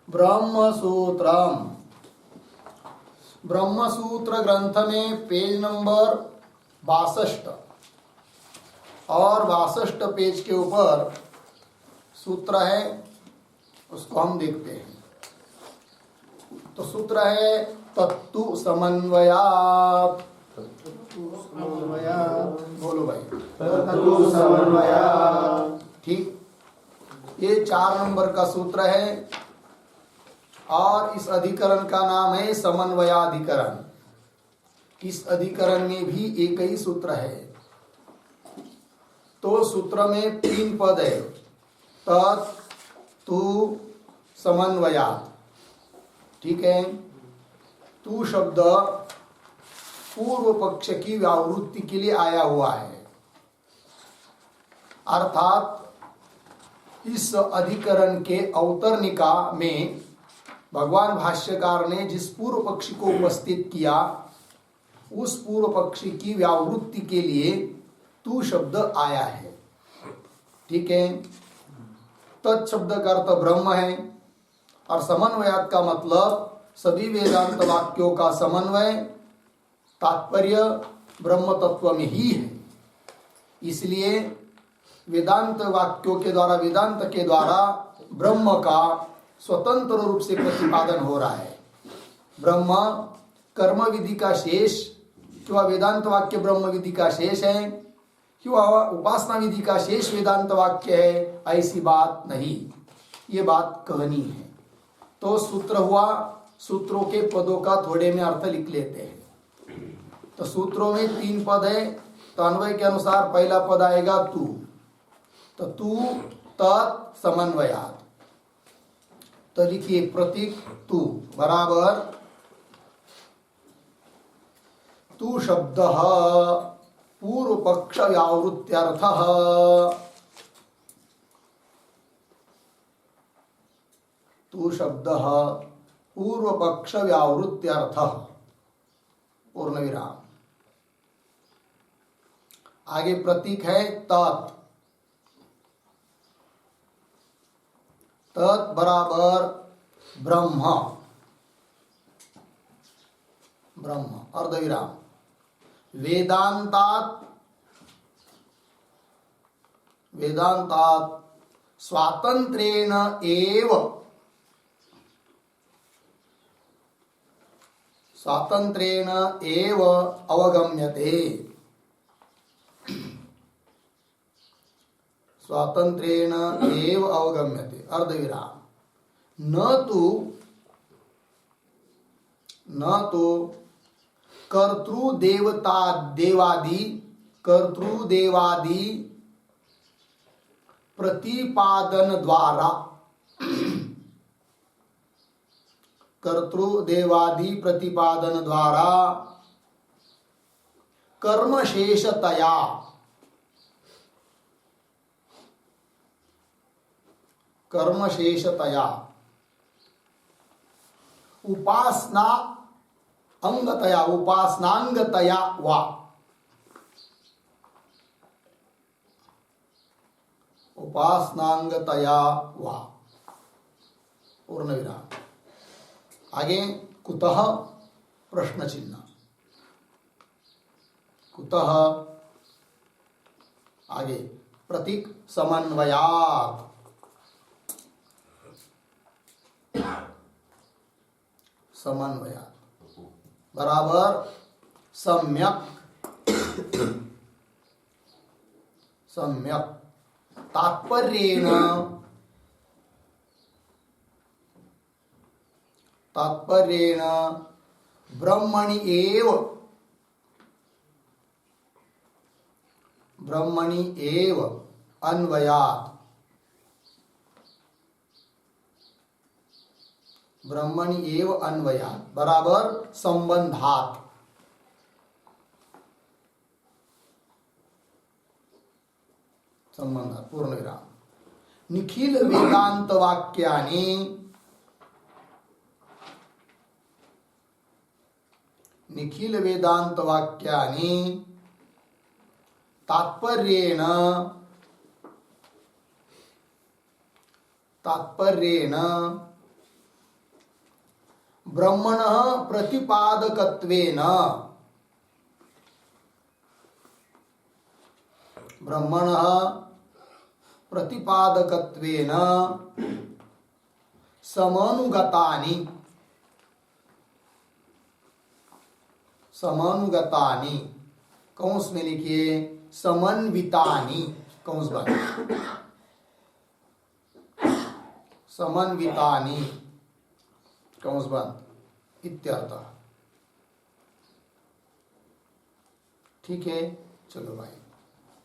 ब्रह्मसूत्रम। ब्रह्मसूत्र ग्रंथ में page number 62 और 62 पेज के ऊपर सूत्र है, उसको हम देखते हैं। तो सूत्र है तत्तु समन्वयात्। बोलो भाई, तत्तु समन्वयात्। ठीक, ये 4 नंबर का सूत्र है और इस अधिकरण का नाम है समन्वयाधिकरण। इस अधिकरण में भी एक ही सूत्र है। तो सूत्र में 3 पद है, तत् तु समन्वयात्। ठीक है, तू शब्द पूर्व पक्ष की व्यावृत्ति के लिए आया हुआ है, अर्थात इस अधिकरण के अवतरणिका में भगवान भाष्यकार ने जिस पूर्व पक्षी को उपस्थित किया उस पूर्व पक्षी की व्यावृत्ति के लिए तू शब्द आया है। ठीक है, तत् शब्द का अर्थ ब्रह्म है और समन्वयात् का मतलब सभी वेदांत वाक्यों का समन्वय, तात्पर्य ब्रह्म तत्व में ही है। इसलिए वेदांत वाक्यों के द्वारा, वेदांत के द्वारा ब्रह्म का स्वतंत्र रूप से प्रतिपादन हो रहा है। ब्रह्म कर्म विधि का शेष, क्या वेदांत वाक्य ब्रह्म विधि का शेष है, क्या उपासना विधि का शेष वेदांत वाक्य है, ऐसी बात नहीं, ये बात कहनी है। तो सूत्र हुआ, सूत्रों के पदों का थोड़े में अर्थ लिख लेते हैं। तो सूत्रों में 3 पद है, तो अन्वय के अनुसार पहला पद आएगा तू। तो तू तत् समन्वयात्। तो लिखिए प्रतीक तू बराबर तू शब्द पूर्व पक्ष व्यावृत्त्यर्थ। तू शब्द पूर्व पक्ष व्यावृत्त्यर्थ, पूर्ण विराम। आगे प्रतीक है तत्। तत् बराबर ब्रह्म, ब्रह्म अर्धविराम। वेदांतात्, वेदांतात् स्वातंत्रेण एव, स्वातंत्रेण एव अवगम्यते, स्वातंत्रेण एव अवगम्यते अर्धविराम। न तो कर्तृदेवता देवादि, कर्तृदेवादि प्रतिपादन द्वारा, कर्तृदेवादि प्रतिपादन द्वारा कर्मशेषतया, कर्मशेषतया उपासना अंगतया, उपासनांगतया वा, उपासनांगतया वा, पूर्ण विराम। आगे कुतः प्रश्न चिन्ह, कुतः। आगे प्रतीक समन्वयात्, समन्वयात् बराबर सम्यक, सम्यक तात्पर्येण, तात्पर्येण ब्रह्मणि एव, ब्रह्मणि एव अन्वयात्, ब्रह्मणि एव अन्वयात् बराबर संबंधात्, संबंधात् पूर्ण विराम। निखिल वेदांत वाक्यानि, निखिल वेदांत वाक्यानि तात्पर्येण, तात्पर्येण ब्रह्मणः प्रतिपादकत्वेन समनुगतानि कौंस में लिखिए समन्वितानि, कौंस बंद, समन्वितानि कौंस बंद इत्यर्थ। ठीक है, चलो भाई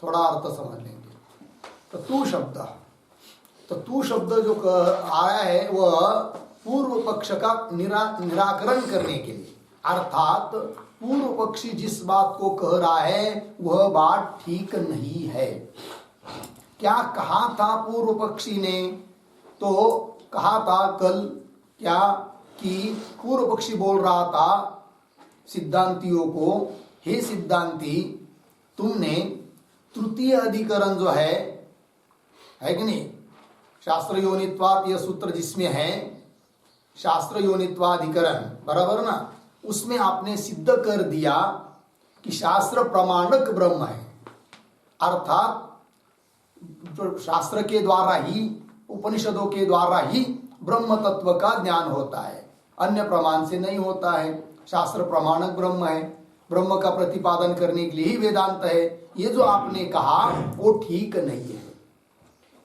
थोड़ा अर्थ समझ लेंगे। तो तू शब्द जो आया है वह पूर्व पक्ष का निराकरण करने के लिए, अर्थात पूर्व पक्षी जिस बात को कह रहा है वह बात ठीक नहीं है। क्या कहा था पूर्व पक्षी ने? तो कहा था कल क्या कि पूर्व पक्षी बोल रहा था सिद्धांतियों को, हे सिद्धांती तुमने तृतीय अधिकरण जो है कि नहीं, शास्त्र योनित्वाद यह सूत्र जिसमें है शास्त्र योनित्वाधिकरण, बराबर ना, उसमें आपने सिद्ध कर दिया कि शास्त्र प्रमाणक ब्रह्म है, अर्थात जो शास्त्र के द्वारा ही, उपनिषदों के द्वारा ही ब्रह्म तत्व का ज्ञान होता है, अन्य प्रमाण से नहीं होता है। शास्त्र प्रमाणक ब्रह्म है, ब्रह्म का प्रतिपादन करने के लिए ही वेदांत है। ये जो आपने कहा वो ठीक नहीं है,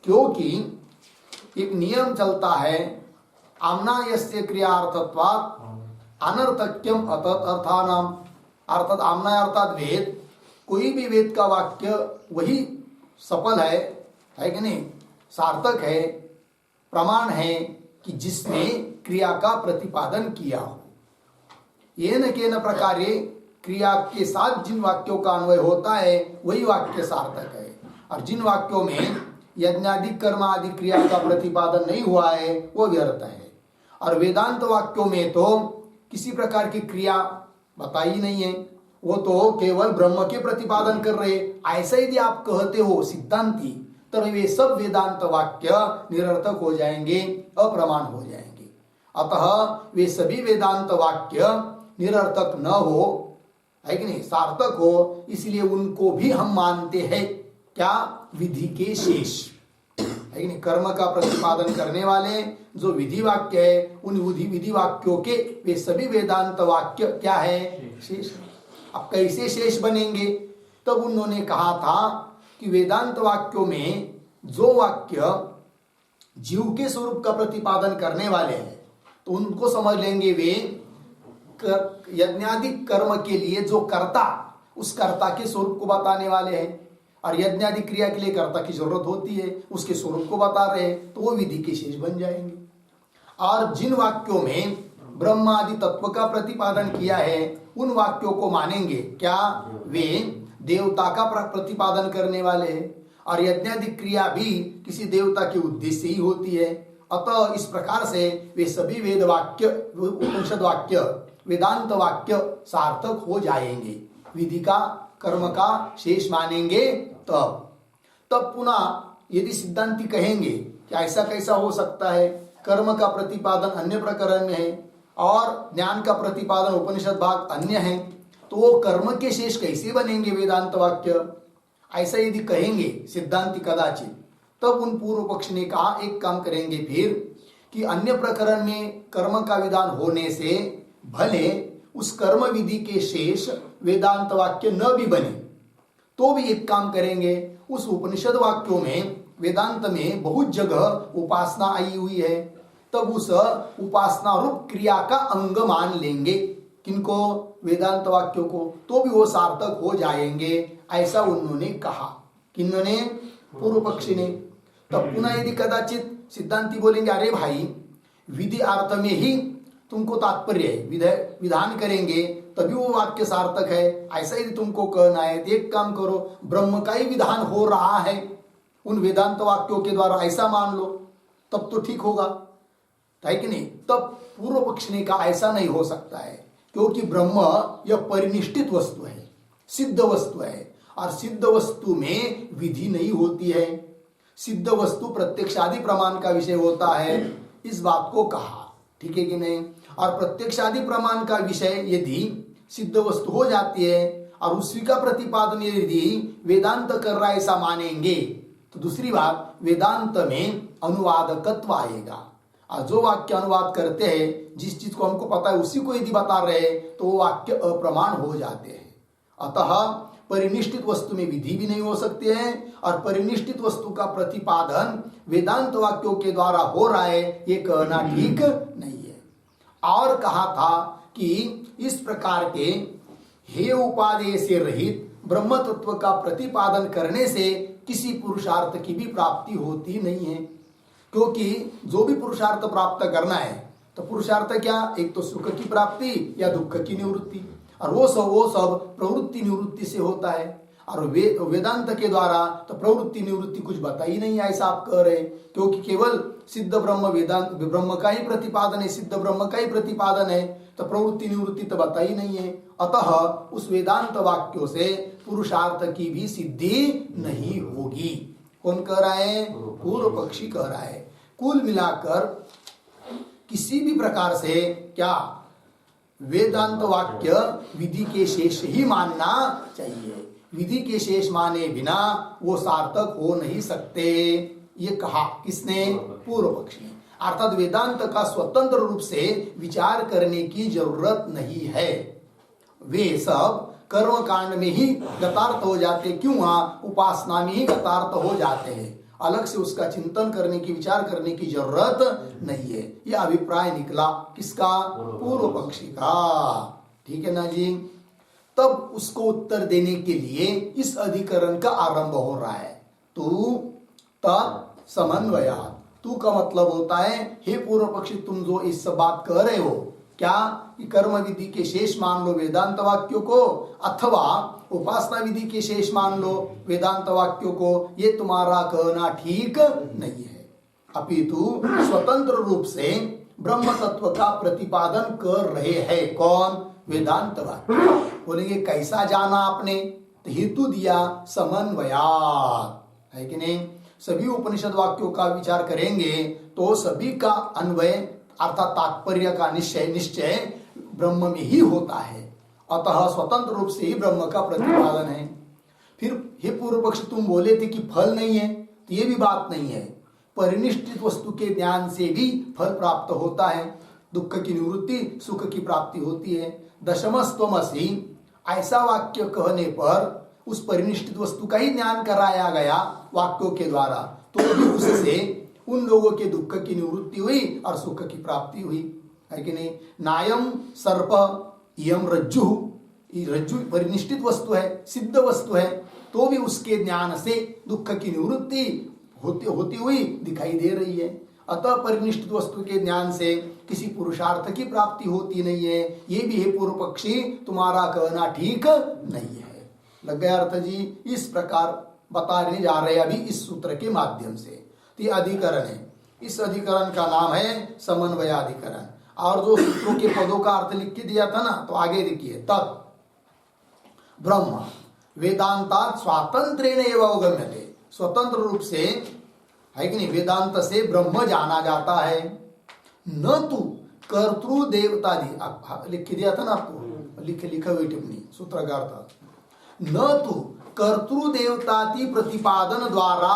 क्योंकि एक नियम चलता है आम्नायस्य क्रियार्थत्वात् अनर्थक्यम अर्थानाम, अर्थात आम्नाय अर्थात वेद, कोई भी वेद का वाक्य वही सफल है कि नहीं, सार्थक है, प्रमाण है कि जिसने क्रिया का प्रतिपादन किया हो। येन केन प्रकारे क्रिया के साथ जिन वाक्यों का अन्वय होता है वही वाक्य सार्थक है, और जिन वाक्यों में यज्ञादि कर्म आदि क्रिया का प्रतिपादन नहीं हुआ है वो व्यर्थ है। और वेदांत वाक्यों में तो किसी प्रकार की क्रिया बताई नहीं है, वो तो केवल ब्रह्म के प्रतिपादन कर रहे। ऐसा यदि आप कहते हो सिद्धांती, तो वे सब वेदांत वाक्य निरर्थक हो जाएंगे, अप्रमाण हो जाएंगे। अतः वे सभी वेदांत वाक्य निरर्थक न हो, है कि नहीं, सार्थक हो, इसलिए उनको भी हम मानते हैं क्या, विधि के शेष, है कि नहीं, कर्म का प्रतिपादन करने वाले जो विधि वाक्य है उन विधि वाक्यों के वे सभी वेदांत वाक्य क्या है, शेष। अब कैसे शेष बनेंगे? तब उन्होंने कहा था कि वेदांत वाक्यों में जो वाक्य जीव के स्वरूप का प्रतिपादन करने वाले हैं तो उनको समझ लेंगे वे यज्ञादि कर्म के लिए जो कर्ता, उस कर्ता के स्वरूप को बताने वाले हैं, और यज्ञादि क्रिया के लिए कर्ता की जरूरत होती है, उसके स्वरूप को बता रहे हैं, तो वो विधि के शेष बन जाएंगे। और जिन वाक्यों में ब्रह्म आदि तत्व का प्रतिपादन किया है उन वाक्यों को मानेंगे क्या, वे देवता का प्रतिपादन करने वाले हैं, और यज्ञादि क्रिया भी किसी देवता के उद्देश्य से ही होती है। अतः इस प्रकार से वे सभी वेद वाक्य, उपनिषद वाक्य, वेदांत वाक्य सार्थक हो जाएंगे, विधि का कर्म का शेष मानेंगे। तब पुनः यदि सिद्धांती कहेंगे कि ऐसा कैसा हो सकता है, कर्म का प्रतिपादन अन्य प्रकरण में है और ज्ञान का प्रतिपादन उपनिषद भाग अन्य है, तो वो कर्म के शेष कैसे बनेंगे वेदांत वाक्य? ऐसा यदि कहेंगे सिद्धांती कदाचित, तब उन पूर्व पक्ष ने कहा एक काम करेंगे फिर कि अन्य प्रकरण में कर्म का विधान होने से भले उस कर्म विधि के शेष वेदांत वाक्य न भी बने, तो भी एक काम करेंगे, उस उपनिषद वाक्यों में वेदांत में बहुत जगह उपासना आई हुई है, तब उस उपासना रूप क्रिया का अंग मान लेंगे, किनको, वेदांत वाक्यों को, तो भी वो सार्थक हो जाएंगे। ऐसा उन्होंने कहा, किन्होंने, पूर्व पक्षी ने। तब पुनः यदि कदाचित सिद्धांती बोलेंगे अरे भाई विधि अर्थ में ही तुमको तात्पर्य है, विधान करेंगे तभी वो वाक्य सार्थक है, ऐसा यदि तुमको कहना है तो एक काम करो, ब्रह्म का ही विधान हो रहा है उन वेदांत वाक्यों के द्वारा, ऐसा मान लो, तब तो ठीक होगा, है कि नहीं। तब पूर्व पक्ष ने कहा ऐसा नहीं हो सकता है, क्योंकि ब्रह्म यह परिनिष्ठित वस्तु है, सिद्ध वस्तु है, और सिद्ध वस्तु में विधि नहीं होती है, सिद्ध वस्तु प्रत्यक्ष आदि प्रमाण का विषय होता है, इस बात को कहा, ठीक है कि नहीं। और प्रत्यक्षादि प्रमाण का विषय यदि सिद्ध वस्तु हो जाती है और उसी का प्रतिपादन यदि वेदांत कर रहा है ऐसा मानेंगे तो दूसरी बात वेदांत में अनुवादकत्व आएगा। और जो वाक्य अनुवाद करते हैं जिस चीज को हमको पता है उसी को यदि बता रहे तो वो वाक्य अप्रमाण हो जाते हैं। अतः परिनिष्ठित वस्तु में विधि भी नहीं हो सकती है और परिनिष्ठित वस्तु का प्रतिपादन वेदांत वाक्यों के द्वारा हो रहा है ये कहना ठीक नहीं है। और कहा था कि इस प्रकार के हे उपादेय से रहित ब्रह्म तत्व का प्रतिपादन करने से किसी पुरुषार्थ की भी प्राप्ति होती नहीं है, क्योंकि जो भी पुरुषार्थ प्राप्त करना है तो पुरुषार्थ क्या, एक तो सुख की प्राप्ति या दुख की निवृत्ति, और वो सब प्रवृत्ति निवृत्ति से होता है। और वेदांत के द्वारा तो प्रवृत्ति निवृत्ति कुछ बता ही नहीं ऐसा आप कह रहे, क्योंकि केवल सिद्ध ब्रह्म वेदांत ब्रह्म का ही प्रतिपादन है, सिद्ध ब्रह्म का ही प्रतिपादन है, तो प्रवृत्ति निवृत्ति तो बता ही नहीं है। अतः उस वेदांत वाक्यों से पुरुषार्थ की भी सिद्धि नहीं होगी। कौन कह रहा है? पूर्व पक्षी कह रहा है। कुल मिलाकर किसी भी प्रकार से क्या वेदांत वाक्य विधि के शेष ही मानना चाहिए, विधि के शेष माने बिना वो सार्थक हो नहीं सकते। ये कहा किसने? पूर्व पक्षी ने। अर्थात वेदांत का स्वतंत्र रूप से विचार करने की जरूरत नहीं है, वे सब कर्म कांड में ही गतार्थ हो जाते, क्यों? उपासना में ही गतार्थ हो जाते हैं, अलग से उसका चिंतन करने की विचार करने की जरूरत नहीं है। यह अभिप्राय निकला किसका? पूर्व पक्षी का। ठीक है ना जी। तब उसको उत्तर देने के लिए इस अधिकरण का आरंभ हो रहा है। तू तत्समन्वयात्। तू का मतलब होता है हे पूर्व पक्षी, तुम जो इस बात कह रहे हो क्या कि कर्म विधि के शेष मान लो वेदांत वाक्यों को, अथवा उपासना विधि के शेष मान लो वेदांत वाक्यों को, ये तुम्हारा कहना ठीक नहीं है। अपितु स्वतंत्र रूप से ब्रह्म तत्व का प्रतिपादन कर रहे हैं। कौन? वेदांत वाक्य। बोलेंगे कैसा जाना आपने? तो हेतु दिया समन्वयात्, है कि नहीं? सभी उपनिषद वाक्यों का विचार करेंगे तो सभी का अन्वय अर्थात तात्पर्य का निश्चय ब्रह्म में ही होता है। अतः स्वतंत्र रूप से ही ब्रह्म का प्रतिपादन है। फिर हे पूर्व पक्ष, तुम बोले थे कि फल नहीं है, तो ये भी बात नहीं है। परिनिष्ठित वस्तु के ज्ञान से भी फल प्राप्त होता है, दुख की निवृत्ति सुख की प्राप्ति होती है। दशमस्त्वमसि ऐसा वाक्य कहने पर उस परिनिष्ठित वस्तु का ही ज्ञान कराया गया वाक्यों के द्वारा, तो भी उससे उन लोगों के दुख की निवृत्ति हुई और सुख की प्राप्ति हुई, है कि नहीं? नायम सर्प इयम रज्जु, रज्जु परिनिष्ठित वस्तु है, सिद्ध वस्तु है, तो भी उसके ज्ञान से दुख की निवृत्ति होती हुई दिखाई दे रही है। अतः परिनिष्ठित वस्तु के ज्ञान से किसी पुरुषार्थ की प्राप्ति होती नहीं है। ये भी है पूर्व पक्षी, तुम्हारा कहना ठीक नहीं है। लग गया अर्थ जी? इस प्रकार बताने जा रहे हैं अभी इस सूत्र के माध्यम से। तो ये अधिकरण है, इस अधिकरण का नाम है समन्वयाधिकरण। और जो सूत्रों के पदों का अर्थ लिख के दिया था ना, तो आगे देखिए, तत् ब्रह्म वेदांतात् स्वातंत्रेण एव अवगम्यते। स्वतंत्र रूप से, है कि नहीं, वेदांत से ब्रह्म जाना जाता है। न तू कर्तृ देवतादि, लिख दिया था ना आपको, लिखा हुई टिप्पणी सूत्रकार था। न तू कर्तृ देवतादि प्रतिपादन द्वारा,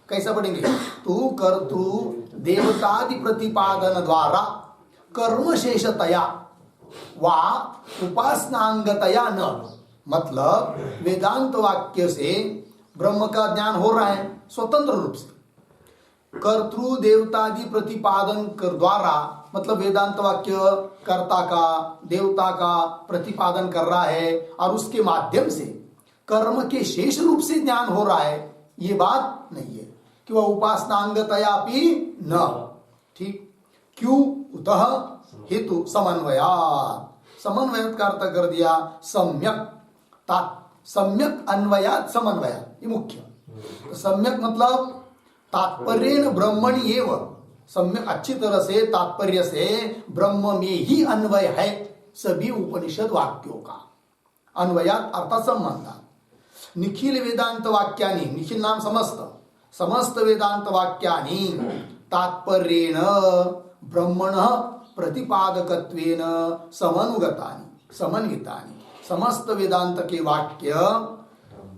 कैसा पढ़ेंगे? तू कर्तृ देवतादि प्रतिपादन द्वारा कर्मशेषतया वा उपासनांगतया न, मतलब वेदांत वाक्य से ब्रह्म का ज्ञान हो रहा है स्वतंत्र रूप से। कर्तृ देवतादि प्रतिपादन कर द्वारा, मतलब वेदांत वाक्य कर्ता का देवता का प्रतिपादन कर रहा है और उसके माध्यम से कर्म के शेष रूप से ज्ञान हो रहा है, ये बात नहीं है कि वह उपासनांगतया भी न। ठीक, क्यों? उतः हेतु समन्वयात्। समन्वयात् का अर्थ कर दिया सम्यक, सम्यक अन्वयात् समन्वयात्, ये मुख्य। तो सम्यक मतलब तात्पर्येन ब्रह्मणि एव, सम्यक अच्छी तरह से तात्पर्य से ब्रह्म में ही अन्वय है सभी उपनिषद वाक्यों का। अन्वयात् अर्थात संबंधात्। निखिल वेदांत वाक्यानि, निखिल नाम समस्त, समस्त वेदांत वाक्यानि तात्पर्येण ब्रह्मणः प्रतिपादकत्वेन समनुगतानि समन्वितानि। समस्त वेदांत के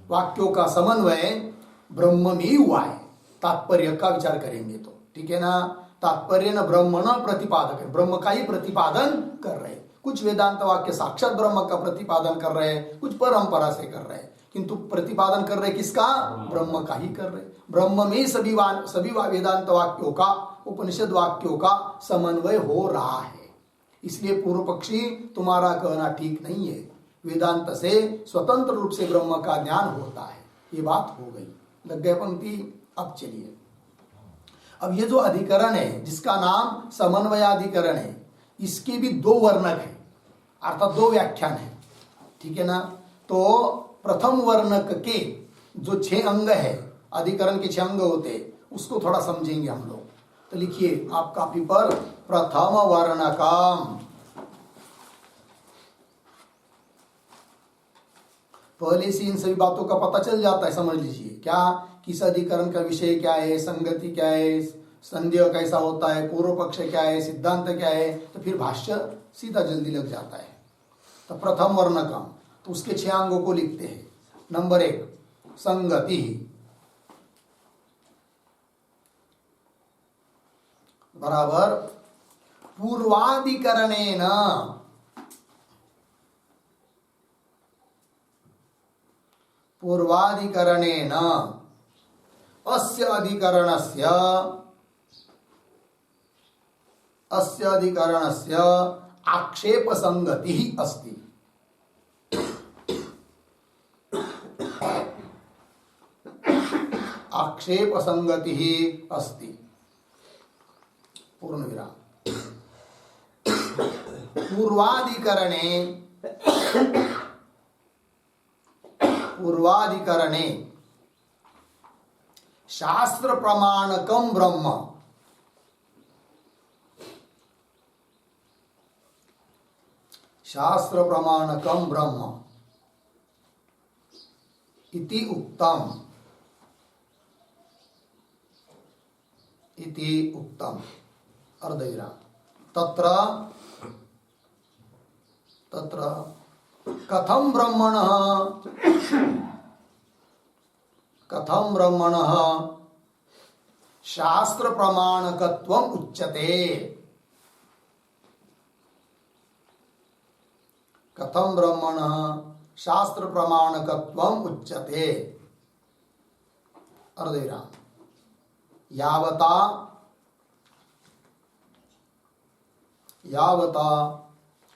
वाक्यों का समन्वय ब्रह्म में ही हुआ है। तात्पर्य का विचार करेंगे तो ठीक है ना। तात्पर्य न ब्रह्म न प्रतिपादक है, ब्रह्म का ही प्रतिपादन कर रहे हैं। कुछ वेदांत वाक्य साक्षात ब्रह्म का प्रतिपादन कर रहे हैं, कुछ परंपरा से कर रहे हैं, किंतु प्रतिपादन कर रहे किसका? ब्रह्म का ही कर रहे। ब्रह्म में सभी वेदांत वाक्यों का, उपनिषद वाक्यों का समन्वय हो रहा है। इसलिए पूर्व पक्षी तुम्हारा कहना ठीक नहीं है। वेदांत से स्वतंत्र रूप से ब्रह्म का ज्ञान होता है। ये बात हो गई। लग गए पंक्ति। अब चलिए, अब ये जो अधिकरण है जिसका नाम समन्वयाधिकरण है, इसके भी दो वर्णक है, अर्थात दो व्याख्यान है। ठीक है ना। तो प्रथम वर्णक के जो 6 अंग है, अधिकरण के 6 अंग होते, उसको थोड़ा समझेंगे हम लोग। तो लिखिए आप कॉपी पर, प्रथम वर्णकम। पहले से इन सभी बातों का पता चल जाता है, समझ लीजिए। क्या? किस अधिकरण का विषय क्या है, संगति क्या है, संदेह कैसा होता है, पूर्व पक्ष क्या है, सिद्धांत क्या है, तो फिर भाष्य सीधा जल्दी लग जाता है। तो प्रथम वर्णकम, तो उसके 6 अंगों को लिखते हैं। नंबर 1 संगति बराबर पूर्वाधिकरणेन अस्य अधिकरणस्य आक्षेप संगति अस्ति। आक्षेप संगति अस्ति। पूर्ण विराम। पूर्वाधिकरणे शास्त्र प्रमाणकम ब्रह्म, शास्त्र प्रमाणकम ब्रह्म इति उक्तम, इति उक्तम। अर्धविराम। तत्र कथम ब्रह्मणः शास्त्र प्रमाणकत्वम उच्यते। कथम ब्रह्मणः शास्त्र प्रमाणकत्वम उच्यते। अर्धविराम। यावता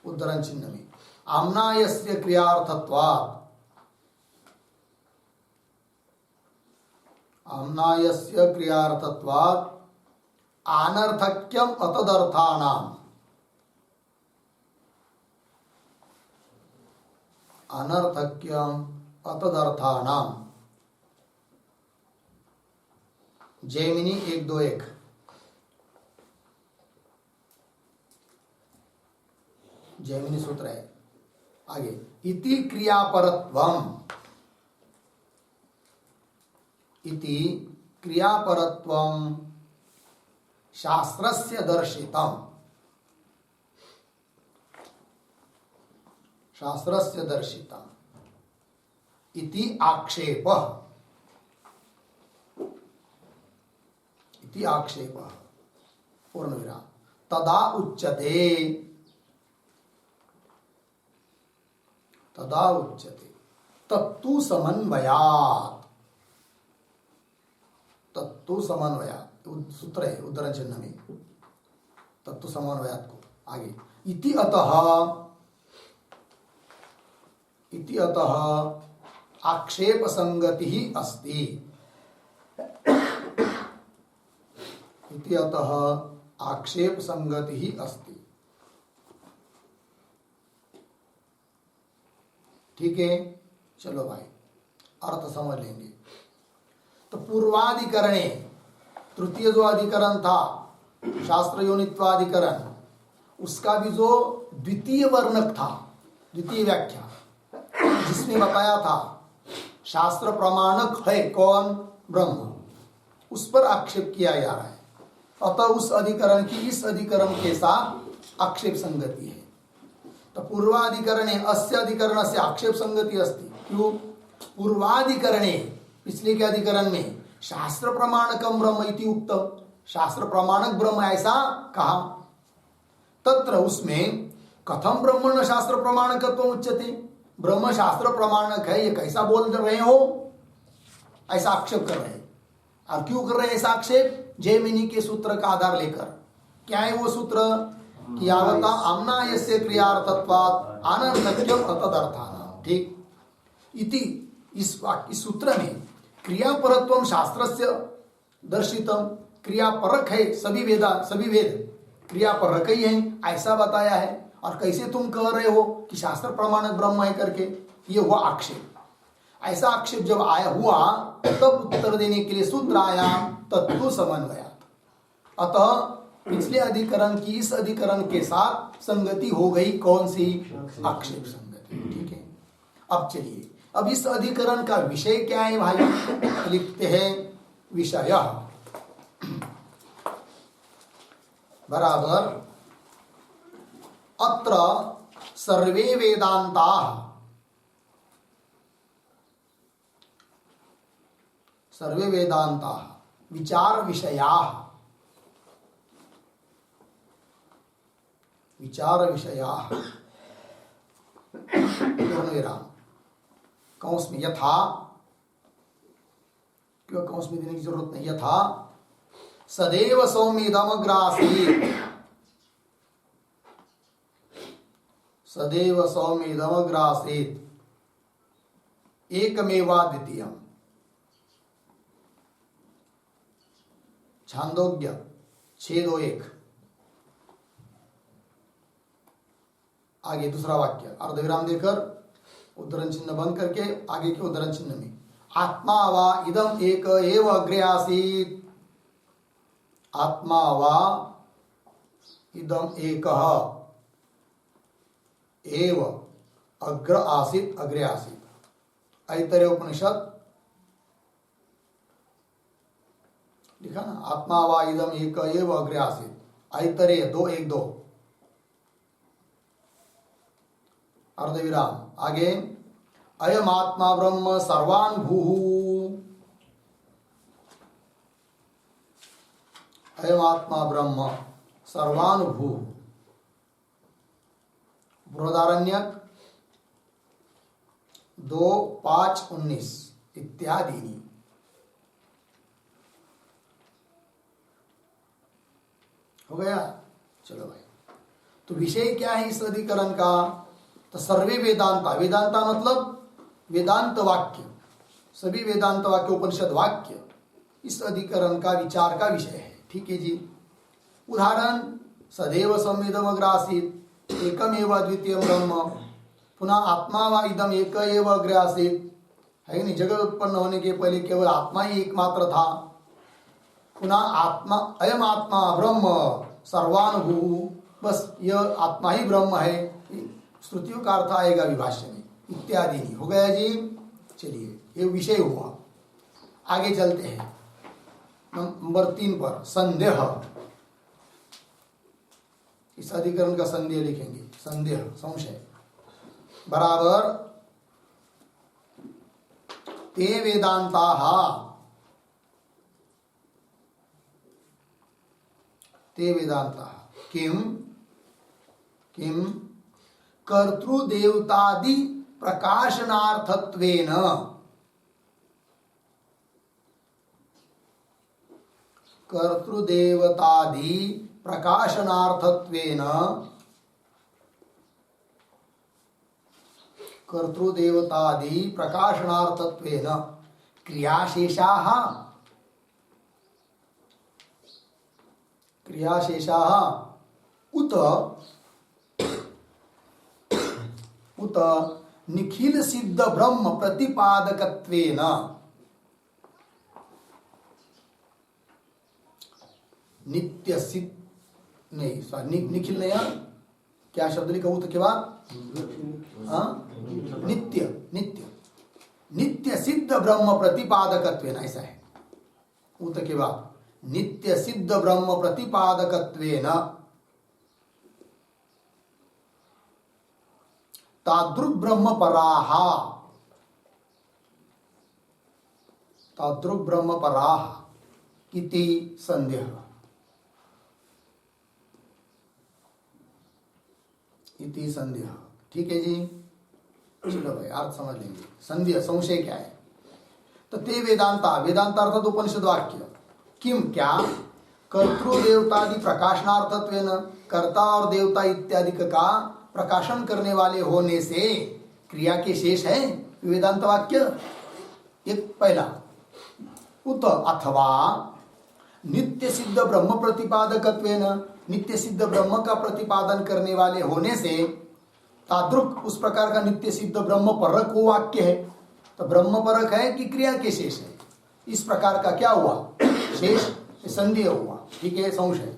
उद्धरण चिन्ह में आम्नायस्य क्रियार्थत्वात्, आम्नायस्य क्रियार्थत्वात् अनर्थक्यम अतदर्थानाम, अनर्थक्यम अतदर्थानाम। जैमिनी 121। जैमिनी सूत्र है। आगे इति क्रियापरत्वम, इति क्रियापरत्वम शास्त्रस्य दर्शितम, शास्त्रस्य दर्शितम इति आक्षेपः, इति आक्षेपः। पूर्ण विराम। तदा उच्यते, तदा उच्यते तत्तु समन्वयात्, तत्तु समन्वयात् सूत्र है उद्धरण चिन्ह में, तत्तु समन्वयात् को। आगे इति अतः आक्षेप संगति ही अस्ति, इति अतः आक्षेप संगति ही अस्ति। ठीक है। चलो भाई अर्थ समझ लेंगे। तो पूर्वाधिकरणे, तृतीय जो अधिकरण था शास्त्र योनित्वाधिकरण, उसका भी जो द्वितीय वर्णक था, द्वितीय व्याख्या, जिसमें बताया था शास्त्र प्रमाणक है कौन? ब्रह्म, उस पर आक्षेप किया जा रहा है। अतः उस अधिकरण की इस अधिकरण के साथ आक्षेप संगति है। तो पूर्वाधिकरणे अस्य अधिकरण से आक्षेप संगति अस्ति। क्यों? पूर्वाधिकरणे, पिछले के अधिकरण में शास्त्र प्रमाणकम ब्रह्म इति उक्तम, शास्त्र प्रमाणक ब्रह्म ऐसा कहा। तत्र उसमें कथम ब्रह्मण शास्त्र प्रमाणकत्व उच्यते, ब्रह्म शास्त्र प्रमाणक है, ये कैसा बोल रहे हो, ऐसा आक्षेप कर रहे हैं। और क्यों कर रहे हैं ऐसा आक्षेप? जैमिनी के सूत्र का आधार लेकर। क्या है वो सूत्र? कि यावता आम्नायस्य क्रियार्थत्वात् अनर्थक्यम तदर्थानाम। ठीक, इति इस सूत्र में क्रियापरत्वम शास्त्रस्य दर्शितम, क्रियापरक है, सभी वेद क्रियापरक ही है ऐसा बताया है। और कैसे तुम कह रहे हो कि शास्त्र प्रमाणक ब्रह्म है करके, ये हुआ आक्षेप। ऐसा आक्षेप जब आया हुआ तब उत्तर देने के लिए सूत्र आया तत्व समन्वयात्। अतः पिछले अधिकरण की इस अधिकरण के साथ संगति हो गई। कौन सी? आक्षेप संगति। ठीक है, अब चलिए, अब इस अधिकरण का विषय क्या है भाई? लिखते हैं विषय बराबर अत्र सर्वे वेदांताः, सर्वे वेदांताः विचार विषयाः, विचार विषयाः पूर्णविराम कौंस में यथा, क्यों कौंस में देने की जरूरत नहीं, यथा सदैव सौम्येदमग्रासीत्, सदैव सौम्येदमग्रासीत् एकमेवाद्वितीयम्। छांदोग्य 6:2-1। आगे दूसरा वाक्य अर्धविराम देकर उद्धरण चिन्ह बंद करके आगे के उद्धरण चिन्ह में आत्मा वा इदम एक एव अग्रे आसीत्, आत्मा वा इदम एकः एव अग्र आसीत्, अग्रे आसीत्। ऐतरेय उपनिषद लिखा ना, आत्मा वा इदम एक एव अग्रे आसीत्, ऐतरेय 2:1-2। अर्धविराम आगे अयम आत्मा ब्रह्म सर्वान् भूः, अयम आत्मा ब्रह्म सर्वान् भूः। बृहदारण्यक 2:5-19 इत्यादि। हो गया? चलो भाई, तो विषय क्या है इस अधिकरण का? तो सर्वे वेदांता, वेदांता मतलब वेदांत वाक्य, सभी वेदांत वाक्य उपनिषद वाक्य इस अधिकरण का विचार का विषय है। ठीक है जी। उदाहरण सदैव सौम्येदमग्रासीत् एकमेव अद्वितीयं ब्रह्म, पुनः आत्मा वा इदम एक एव अग्रे आसीत्, है नहीं, जगत उत्पन्न होने के पहले केवल आत्मा ही एकमात्र था। पुनः आत्मा अयम आत्मा ब्रह्म सर्वान् भूः, बस यह आत्मा ही ब्रह्म है, श्रुतियों का अर्थ आएगा विभाष्य में इत्यादि। नहीं हो गया जी। चलिए, ये विषय हुआ। आगे चलते हैं नंबर 3 पर संदेह। इस अधिकरण का संदेह लिखेंगे, संदेह संशय बराबर ते वेदांताः, ते वेदांताः किम किम कर्तृदेवतादि प्रकाशनार्थत्वेन, कर्तृदेवतादि प्रकाशनार्थत्वेन, कर्तृदेवतादि प्रकाशनार्थत्वेन क्रियाशेषाः, क्रियाशेषाः उत उत निखिल सिद्ध ब्रह्म प्रतिपादकत्वेन, नित्य सिद्ध नहीं, सॉरी निखिल नहीं, क्या शब्द लिखा उत के बाद? नित्य नित्य नित्य सिद्ध ब्रह्म प्रतिपादकत्वेन, ऐसा है उत के बाद नित्य सिद्ध ब्रह्म प्रतिपादकत्वेन तादृग ब्रह्म पराहा, तादृग ब्रह्म पराह इति संदेह, इति संदेह। ठीक है जी, चलो भाई अर्थ समझ लेंगे। संदेह संशय क्या है? तो ते वेदांता, वेदांता अर्थात उपनिषद वाक्य, किम क्या, कर्तृदेवतादि प्रकाशनार्थत्वेन, कर्ता और देवता इत्यादि का प्रकाशन करने वाले होने से क्रिया के शेष है वेदांत वाक्य। एक पहला, उत अथवा नित्य सिद्ध ब्रह्म प्रतिपादकत्वेन, नित्य सिद्ध ब्रह्म का प्रतिपादन करने वाले होने से, तादृक उस प्रकार का नित्य सिद्ध ब्रह्म परक वो वाक्य है। तो ब्रह्म परक है कि क्रिया के शेष है, इस प्रकार का क्या हुआ? शेष, संदेह हुआ। ठीक है, संशय।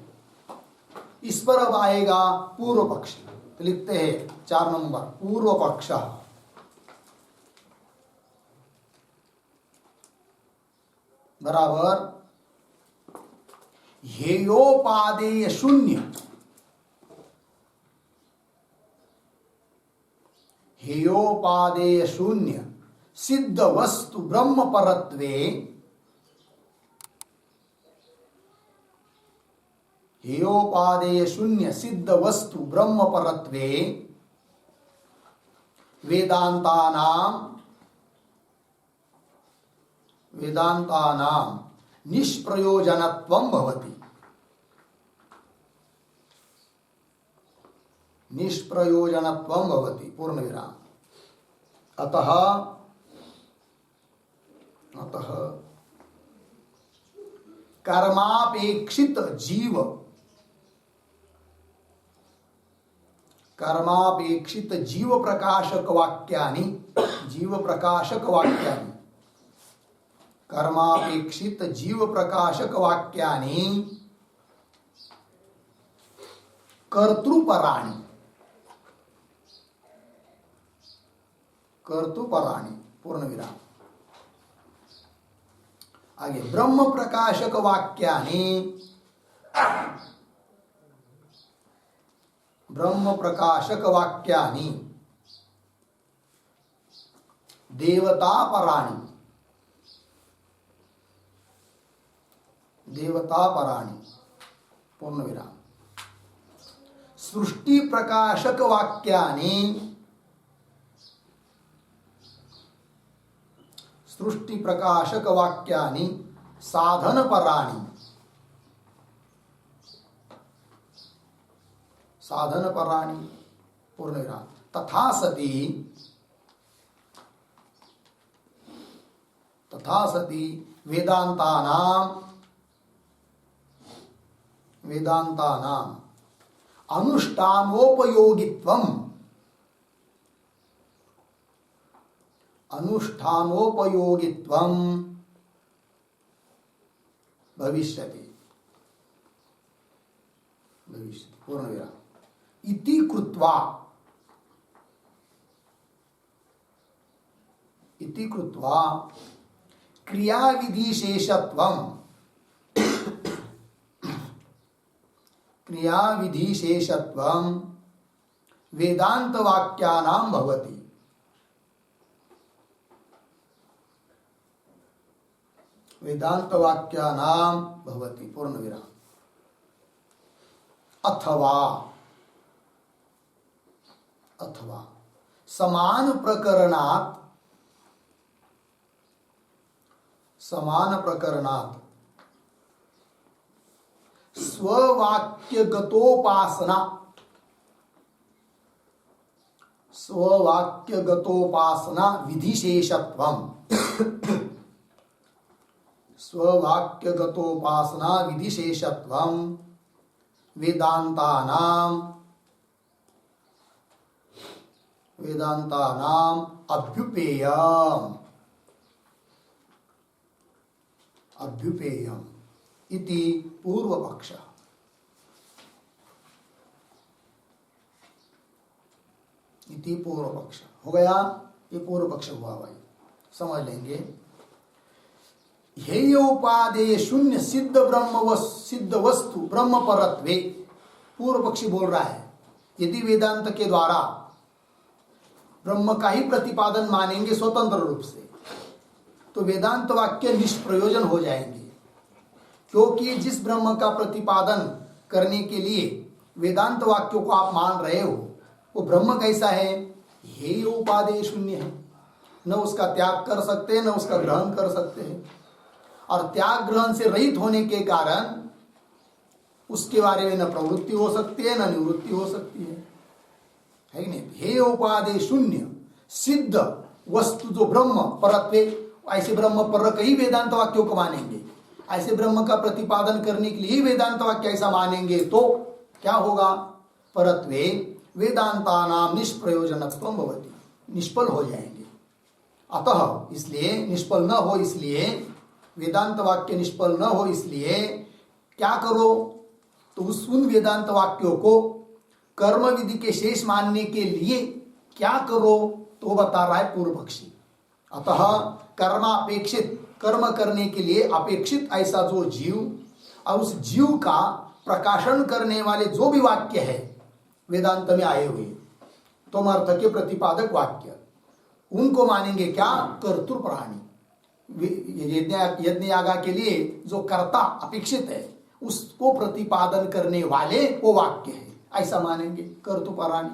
इस पर अब आएगा पूर्व पक्ष। तो लिखते हैं 4 नंबर, पूर्व पक्ष। बराबर हेयोपादेय शून्य, हेयोपादेय शून्य सिद्ध वस्तु ब्रह्म परत्वे, हेयोपादेय शून्य सिद्ध वस्तु ब्रह्म परत्वे वेदांतानां निष्प्रयोजनत्वं भवति, निष्प्रयोजनत्वं भवति पूर्णविराम। अतः कर्मापेक्षित जीव, कर्मापेक्षित जीव प्रकाशक वाक्यानि, जीव प्रकाशक वाक्यानि, कर्मापेक्षित जीव प्रकाशक वाक्यानि कर्तृपराणि, कर्तृपराणि पूर्ण विराम। आगे ब्रह्म प्रकाशक वाक्यानि, ब्रह्म प्रकाशक वाक्यानि देवता पराणि, देवता पराणि पूर्ण विराम। सृष्टि प्रकाशक वाक्यानि, सृष्टि प्रकाशक वाक्यानि साधन पराणि, साधन पराणि पूर्ण विराम। तथा सति, तथा सति वेदांतानां, वेदांतानां अनुष्ठानोपयोगित्वं, अनुष्ठानोपयोगित्वं भविष्यति, भविष्यति पूर्ण विराम। इति कृत्वा, इति कृत्वा क्रियाविधिशेषत्वं, क्रियाविधिशेषत्वं वेदांत वाक्यानां भवति, वेदांत वाक्यानां भवति पूर्ण विराम। अथवा, अथवा समान प्रकरणात्, समान प्रकरणात् स्ववाक्यगतोपासना, स्ववाक्यगतोपासना विधिशेषत्वं, स्ववाक्यगतोपासना विधिशेषत्वं वेदांतानां, वेदांतानां अभ्युपेयम्, अभ्युपेयम् इति पूर्व पक्ष। इति पूर्व पक्ष हो गया, ये पूर्व पक्ष हुआ भाई, समझ लेंगे। हेयोपादेय शून्य सिद्ध ब्रह्म सिद्ध वस्तु ब्रह्म परत्वे, पूर्व पक्षी बोल रहा है यदि वेदांत के द्वारा ब्रह्म का ही प्रतिपादन मानेंगे स्वतंत्र रूप से, तो वेदांत वाक्य निष्प्रयोजन हो जाएंगे। क्योंकि जिस ब्रह्म का प्रतिपादन करने के लिए वेदांत वाक्यों को आप मान रहे हो, वो ब्रह्म कैसा है? हे उपादेय शून्य है, न उसका त्याग कर सकते हैं न उसका ग्रहण कर सकते हैं, और त्याग ग्रहण से रहित होने के कारण उसके बारे में न प्रवृत्ति हो सकती है न निवृत्ति हो सकती है कि नहीं? हे उपादेय शून्य सिद्ध वस्तु जो ब्रह्म परत्वे, ऐसे ब्रह्म पर कई वेदांत वाक्यों को मानेंगे, ऐसे ब्रह्म का प्रतिपादन करने के लिए वेदांत वाक्य ऐसा मानेंगे तो क्या होगा? परत्वे वेदांतानाम निष्प्रयोजनत्वम भवति, निष्फल हो जाएंगे। अतः इसलिए निष्फल न हो, इसलिए वेदांत वाक्य निष्फल न हो, इसलिए क्या करो? तो उन वेदांत वाक्यों को कर्म विधि के शेष मानने के लिए क्या करो? तो बता रहा है पूर्व पक्षी। अतः कर्मापेक्षित, कर्म करने के लिए अपेक्षित ऐसा जो जीव और उस जीव का प्रकाशन करने वाले जो भी वाक्य है वेदांत में आए हुए, तुम अर्थ के प्रतिपादक वाक्य, उनको मानेंगे क्या? कर्तृप्राणी। यज्ञ यागा के लिए जो कर्ता अपेक्षित है उसको प्रतिपादन करने वाले वो वाक्य है, ऐसा मानेंगे कर्तृप्राणी।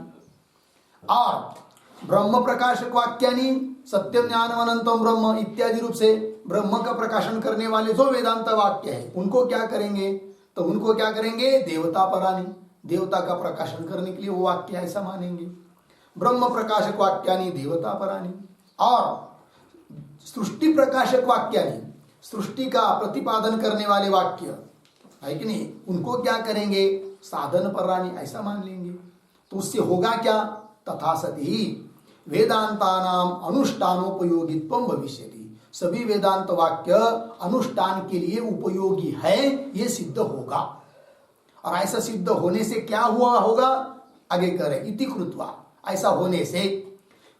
और ब्रह्म प्रकाशक वाक्यानि सत्यम ज्ञानम अनंतम ब्रह्म इत्यादि रूप से ब्रह्म का प्रकाशन करने वाले जो वेदांत वाक्य है उनको क्या करेंगे? तो उनको क्या करेंगे? देवता परानी, देवता का प्रकाशन करने के लिए वो वाक्य ऐसा मानेंगे। ब्रह्म प्रकाशक वाक्यानि देवता परानी। और सृष्टि प्रकाशक वाक्यानि, सृष्टि का प्रतिपादन करने वाले वाक्य है कि नहीं, उनको क्या करेंगे? साधन परानी, ऐसा मान लेंगे। तो उससे होगा क्या? तथा सती वेदांतानाम अनुष्ठानोपयोगित्वम भविष्यति, सभी वेदांत वाक्य अनुष्ठान के लिए उपयोगी है ये सिद्ध होगा। और ऐसा सिद्ध होने से क्या हुआ होगा? आगे करें इति कृत्वा, ऐसा होने से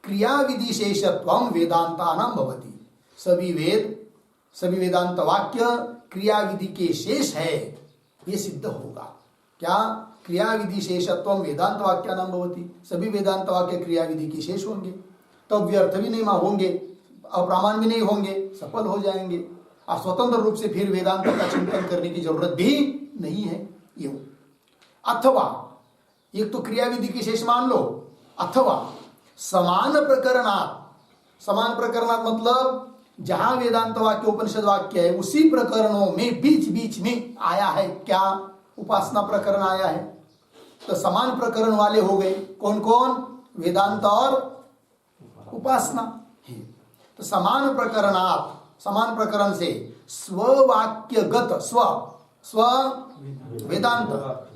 क्रिया विधि शेषत्वम वेदांतानाम भवति, सभी वेदांत वाक्य क्रिया विधि के शेष है ये सिद्ध होगा। क्या? क्रिया विधि शेषत्वम वेदांत वाक्यानाम भवति, सभी वेदांत वाक्य क्रिया विधि के शेष होंगे, तो व्यर्थ भी नहीं होंगे, अप्रामाण भी नहीं होंगे, सफल हो जाएंगे, और स्वतंत्र रूप से फिर वेदांत का चिंतन करने की जरूरत भी नहीं है। ये अथवा एक तो क्रिया विधि के शेष मान लो, अथवा समान प्रकरणात्, समान प्रकरणात् मतलब जहां वेदांत वाक्य उपनिषद वाक्य है उसी प्रकरणों में बीच बीच में आया है क्या? उपासना प्रकरण आया है, तो समान प्रकरण वाले हो गए कौन कौन? वेदांत और उपासना। तो समान प्रकरणात्, समान प्रकरण से स्ववाक्यगत, स्व वेदांत,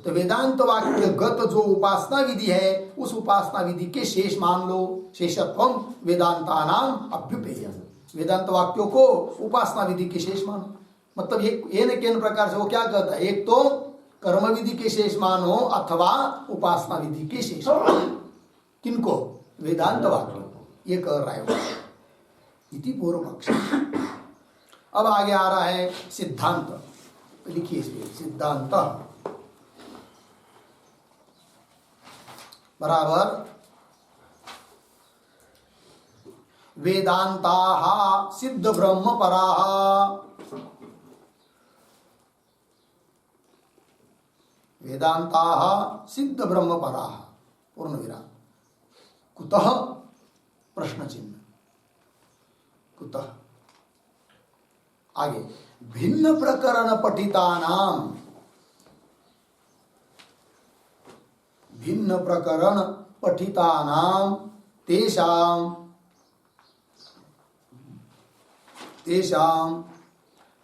तो वेदांत वाक्य गत जो उपासना विधि है उस उपासना विधि के शेष मान लो। शेषत्वम वेदांतानाम अभ्युपेय, वेदांत वाक्यों को उपासना विधि के शेष मानो। मतलब ये न केन प्रकार से वो क्या कहता है? एक तो कर्म विधि के शेष मानो अथवा उपासना विधि के शेष मानो। किनको? वेदांत वाक्य, ये कह रहा है इति पूर्व पक्ष। अब आगे आ रहा है सिद्धांत, लिखिए इसमें सिद्धांत बराबर वेदांताः सिद्ध ब्रह्म पराः, वेदांताः सिद्ध ब्रह्म पराः पूर्ण विराम। कुतः? प्रश्न चिन्ह। कुतः? आगे भिन्न प्रकरण पठितानाम, भिन्न प्रकरण पठितानाम तेषां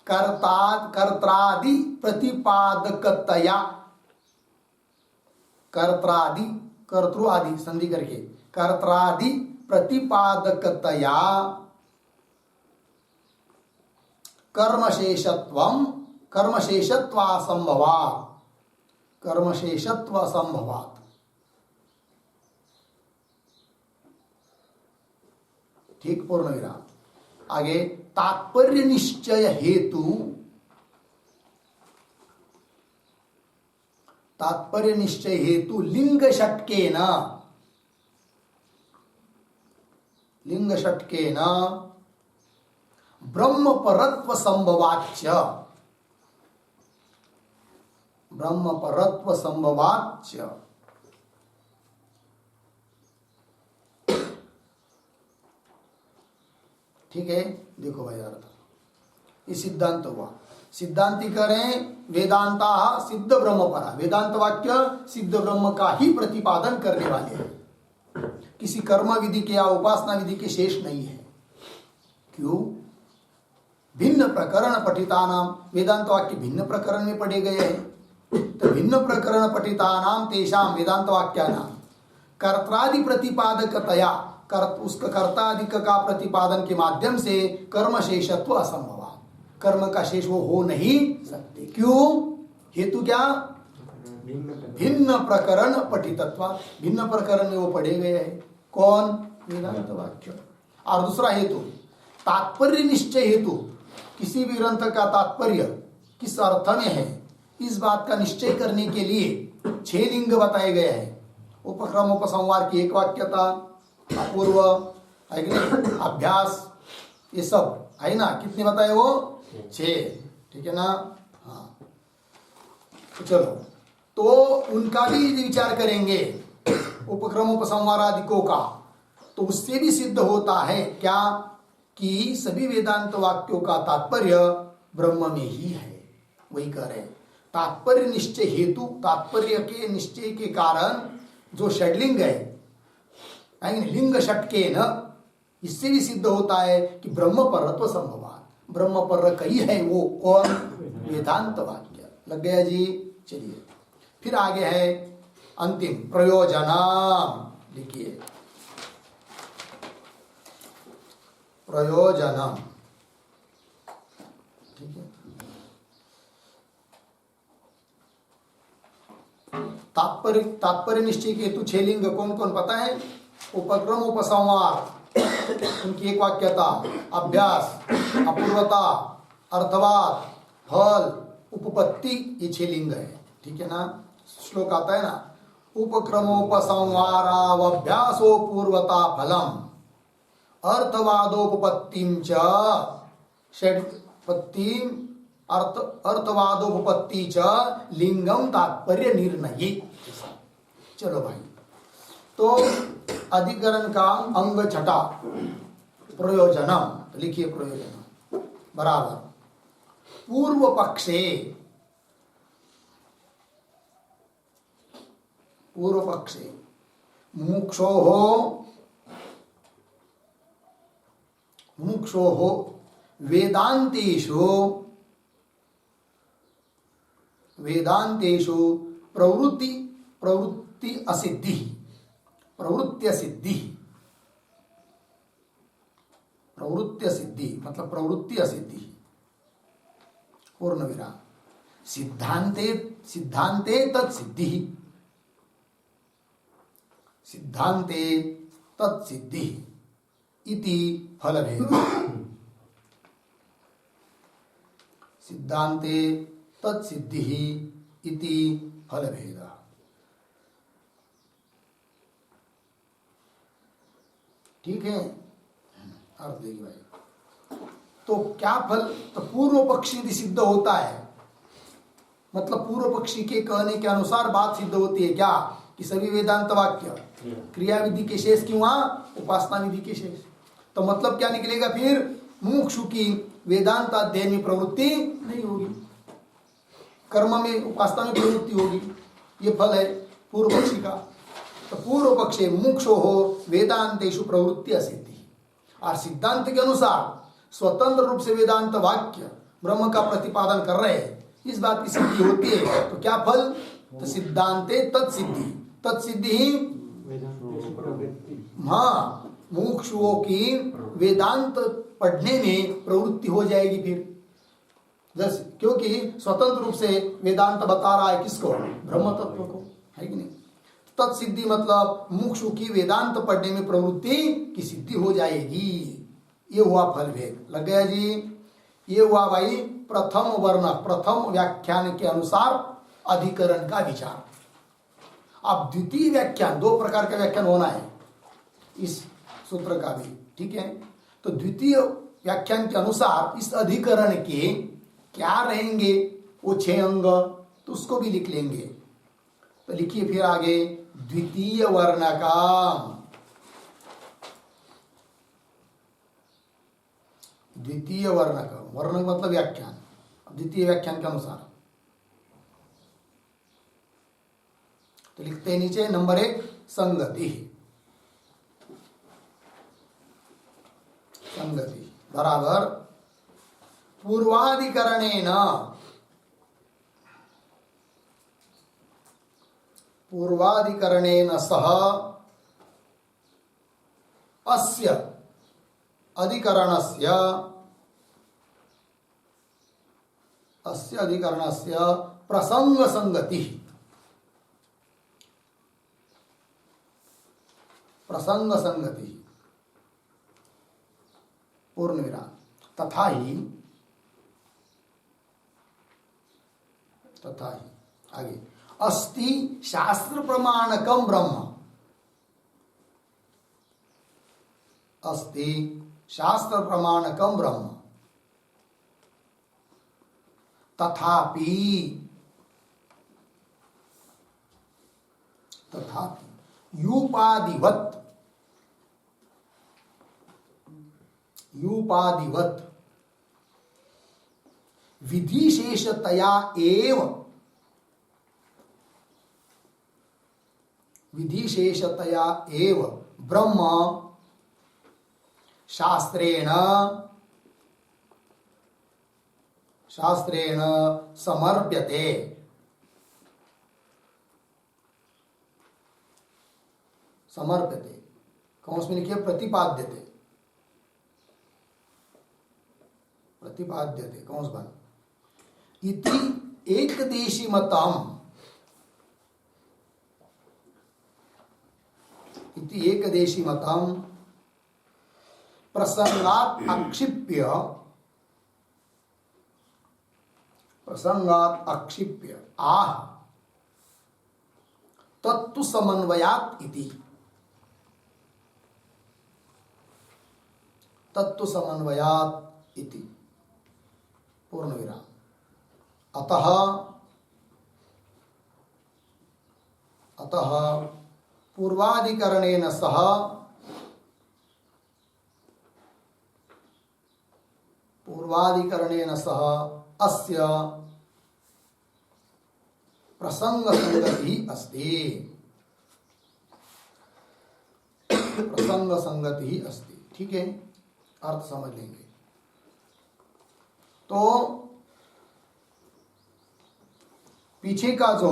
कर्त्रादि प्रतिपादकतया, कर्त्रादि कर्तृ आदि संधि करके कर्त्रादि प्रतिपादकतया कर्मशेषत्वम कर्मशेषत्वासंभवात्, कर्मशेषत्वासंभवात्। ठीक, पूर्ण विराम। आगे तात्पर्य निश्चय हेतु, तात्पर्य निश्चय हेतु लिंग षट्केन, लिंग षटके न ब्रह्म परत्व संभवाच्च, ब्रह्म परत्व संभवाच्च। ठीक है, देखो भाई अर्थ, ये सिद्धांत हुआ। सिद्धांति करें वेदांता सिद्ध ब्रह्म परा, वेदांत वाक्य सिद्ध ब्रह्म का ही प्रतिपादन करने वाले हैं, किसी कर्म विधि के या उपासना विधि के शेष नहीं है। क्यों? भिन्न प्रकरण पठिता नाम, वेदांत वाक्य भिन्न प्रकरण में पढ़े गए हैं, तो भिन्न प्रकरण पठिता नाम तेषाम वेदांत वाक्या नाम कर्त्रादि प्रतिपादकतया, उसका कर्ताधिक का प्रतिपादन के माध्यम से कर्म शेषत्व असंभव, कर्म का शेष वो हो नहीं सकते। क्यों? हेतु क्या? भिन्न प्रकरण पठितत्व, भिन्न प्रकरण में वो पढ़े गए हैं। कौन? वेदांत वाक्य। और दूसरा हेतु तात्पर्य निश्चय हेतु, किसी भी ग्रंथ का तात्पर्य किस अर्थ में है इस बात का निश्चय करने के लिए 6 लिंग बताए गए हैं। उपक्रम उपसंहार की एक वाक्यता, अपूर्व है कि नहीं, अभ्यास, ये सब है ना। कितने बताए वो? 6। ठीक है ना। हाँ, तो चलो, तो उनका भी विचार करेंगे उपक्रम उपसंहार आदिकों का, तो उससे भी सिद्ध होता है क्या कि सभी वेदांत वाक्यों का तात्पर्य ब्रह्म में ही है। वही कह रहे हैं तात्पर्य निश्चय हेतु, तात्पर्य के निश्चय के कारण जो षड्लिंग है लिंग षटके न, इससे भी सिद्ध होता है कि ब्रह्म परत्व संभवात, ब्रह्म पर कई है वो कौन? वेदांत वाक्य। लग गया जी। चलिए फिर आगे है अंतिम प्रयोजन, लिखिए प्रयोजन। ठीक है, तात्पर्य निश्चय के हेतु 6 लिंग कौन कौन पता है? उपक्रम उपसंहार उनकी एक वाक्यता, अभ्यास, अपूर्वता, अर्थवाद, फल, उपपत्ति, ये 6 लिंग है। ठीक है ना। श्लोक आता है ना, उपक्रमोपसंहारावभ्यासो पूर्वता फलम अर्थवादोपपत्तिम च षट्पत्तिम अर्थवादोपपत्ति च लिंगम तात्पर्य निर्णयी। चलो भाई, तो अधिकरण का अंग 6 प्रयोजनम, लिखिए प्रयोजन बराबर पूर्व पक्षे, पूर्व पक्षे मुमुक्षोः वेदांतेषु प्रवृत्ति असिद्धि, प्रवृत्ति सिद्धि मतलब प्रवृत्ति असिद्धि, पूर्ण विराम, सिद्धांते तत्सिद्धि, सिद्धांते तत्सिद्धि इति फलभेद, सिद्धांते तत्सिद्धि इति फलभेद। ठीक है, अर्थ देखिए भाई, तो क्या फल? तो पूर्व पक्षी यदि सिद्ध होता है, मतलब पूर्व पक्षी के कहने के अनुसार बात सिद्ध होती है क्या कि सभी वेदांत वाक्य क्रिया विधि के शेष की वहां उपासना विधि के शेष, तो मतलब क्या निकलेगा फिर? मुमुक्षु की वेदांत अध्ययन में प्रवृत्ति नहीं होगी, कर्म में उपासना में प्रवृत्ति होगी। ये फल है पूर्व पक्षी का। तो पूर्व पक्षे मुमुक्षो हो वेदांतेषु प्रवृत्ति असिद्धि, और सिद्धांत के अनुसार स्वतंत्र रूप से वेदांत वाक्य ब्रह्म का प्रतिपादन कर रहे हैं, इस बात की सिद्धि होती है। तो क्या फल? तो सिद्धांते तत्सिद्धि, तत्सिद्धि ही हाँ मुमुक्षुओं की वेदांत पढ़ने में प्रवृत्ति हो जाएगी फिर, जैसे क्योंकि स्वतंत्र रूप से वेदांत बता रहा है किसको? ब्रह्म तत्व को, है कि नहीं। तत्सिद्धि मतलब मुमुक्षु की वेदांत पढ़ने में प्रवृत्ति की सिद्धि हो जाएगी। ये हुआ फल भेद। लग गया जी। ये हुआ भाई प्रथम वर्ण, प्रथम व्याख्यान के अनुसार अधिकरण का विचार। अब द्वितीय व्याख्यान, 2 प्रकार का व्याख्यान होना है इस सूत्र का भी, ठीक है। तो द्वितीय व्याख्यान के अनुसार इस अधिकरण के क्या रहेंगे, वो 6 अंग, तो उसको भी लिख लेंगे। तो लिखिए फिर आगे, द्वितीय वर्ण का, द्वितीय वर्ण का, वर्ण मतलब व्याख्यान, द्वितीय व्याख्यान के अनुसार तो लिखते हैं नीचे नंबर 1 संगति, संगति बराबर पूर्वाधिकरणेन, पूर्वाधिकरणेन सह अस्य अधिकरणस्य, अस्य अधिकरणस्य प्रसंग संगति, प्रसंग संगति पूर्ण विराम, तथा ही, तथा ही आगे अस्ति शास्त्र प्रमाणकम ब्रह्म, अस्ति शास्त्र प्रमाणकम ब्रह्म, तथापि, तथापि यूपादिवत्, यूपादिवत् विधिशेषतया एव, विधिशेषतया एव ब्रह्म शास्त्रेण, शास्त्रेण समर्प्यते, समर्प्यते कौंस में लिखिए प्रतिपाद्यते, प्रतिपाद्यते कौंस बन इति एकदेशी मतम, इति एकदेशी मतम प्रसंगात आक्षिप्य, प्रसंगात आक्षिप्य आह तत्तु समन्वयात इति, तत्तु समन्वयात इति पूर्ण विराम। अतः, अतः पूर्वाधिकरणेन सह, पूर्वाधिकरणेन सह अस्य प्रसंग संगति अस्ति, प्रसंग संगति अस्ति, ठीक है, अर्थ समझ लेंगे। तो पीछे का जो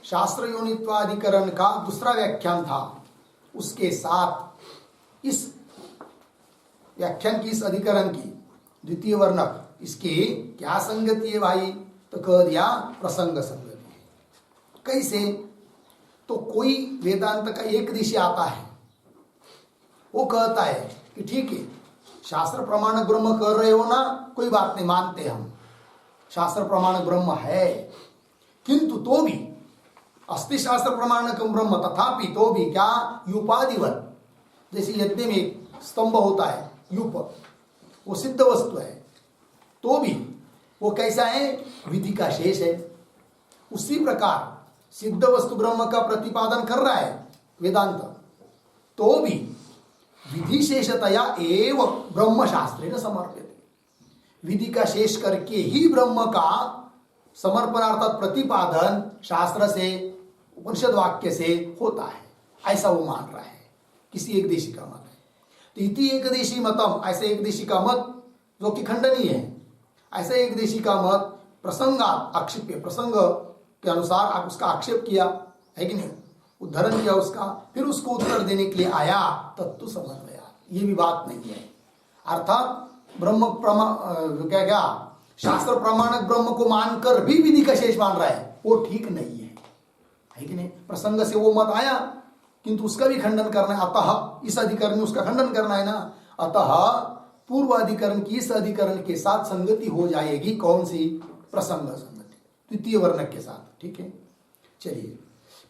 शास्त्र योनित्वाधिकरण का दूसरा व्याख्यान था, उसके साथ इस व्याख्यान की, इस अधिकरण की द्वितीय वर्णक, इसकी क्या संगति है भाई, तो कह दिया प्रसंग संगति है। कैसे, तो कोई वेदांत का एक दिशा आता है, वो कहता है कि ठीक है शास्त्र प्रमाणक ब्रह्म कर रहे हो ना, कोई बात नहीं, मानते हम शास्त्र प्रमाणक ब्रह्म है, किंतु तो भी अस्ति शास्त्र प्रमाणकम ब्रह्म, तथापि तो भी क्या, यूपादिवत, जैसे यज्ञ में एक स्तंभ होता है यूप, वो सिद्ध वस्तु है, तो भी वो कैसा है, विधि का शेष है। उसी प्रकार सिद्ध वस्तु ब्रह्म का प्रतिपादन कर रहा है वेदांत, तो भी विधि शेषतया एव ब्रह्म शास्त्रेण समर्प्यते, विधि का शेष करके ही ब्रह्म का समर्पण अर्थात प्रतिपादन शास्त्र से, उपनिषद वाक्य से होता है, ऐसा वो मान रहा है, किसी एक देशी का मत है। तो इति एक देशी मतम, ऐसे एक देशी का मत जो कि खंडनीय है, ऐसे एक देशी का मत प्रसंगात आक्षेप्य, प्रसंग के अनुसार आप उसका आक्षेप किया है कि नहीं, उद्धरण किया उसका, फिर उसको उत्तर देने के लिए आया, तत्तु समन्वया, ये भी बात नहीं है। अर्थात ब्रह्म क्या क्या शास्त्र प्रमाणक ब्रह्म को मानकर भी विधि का शेष मान रहा है, वो ठीक नहीं है कि नहीं। प्रसंग से वो मत आया, किंतु उसका भी खंडन करना है, अतः इस अधिकरण में उसका खंडन करना है ना, अतः पूर्व अधिकरण की इस अधिकरण के साथ संगति हो जाएगी, कौन सी, प्रसंग संगति, द्वितीय वर्णक के साथ, ठीक है। चलिए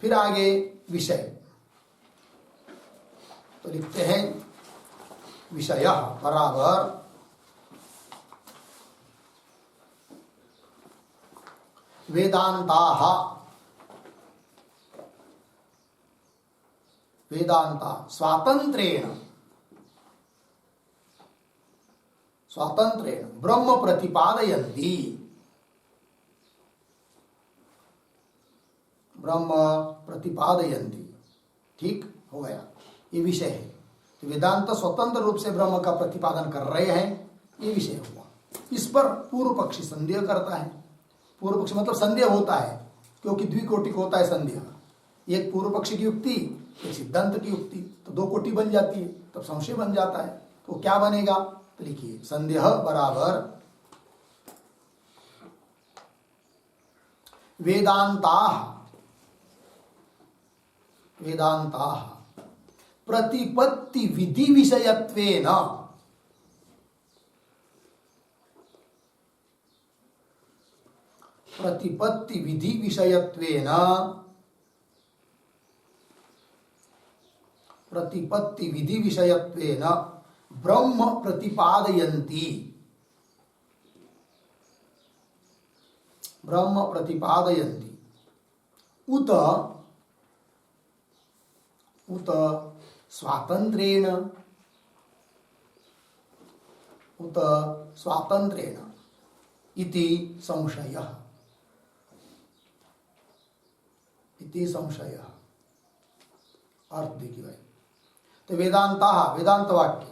फिर आगे विषय, तो लिखते हैं विषय बराबर वेदांताः वेदांता स्वातंत्रेण ब्रह्म प्रतिपादयन्ति ठीक हो गया, ये विषय है। तो वेदांत स्वतंत्र रूप से ब्रह्म का प्रतिपादन कर रहे हैं, ये विषय हुआ। इस पर पूर्व पक्षी संदेह करता है। पूर्व पक्षी मतलब संदेह होता है, क्योंकि द्विकोटिक होता है संदेह। एक पूर्व पक्षी की युक्ति, एक सिद्धांत की युक्ति, तो दो कोटि बन जाती है, तब संशय बन जाता है। तो क्या बनेगा? तो लिखिए संदेह बराबर वेदांताः प्रतिपत्ति विधि विषयत्वेन ब्रह्म प्रतिपादयन्ति उत स्वातंत्रेण इति संशयः अर्थ देखिए भाई। तो वेदांत वाक्य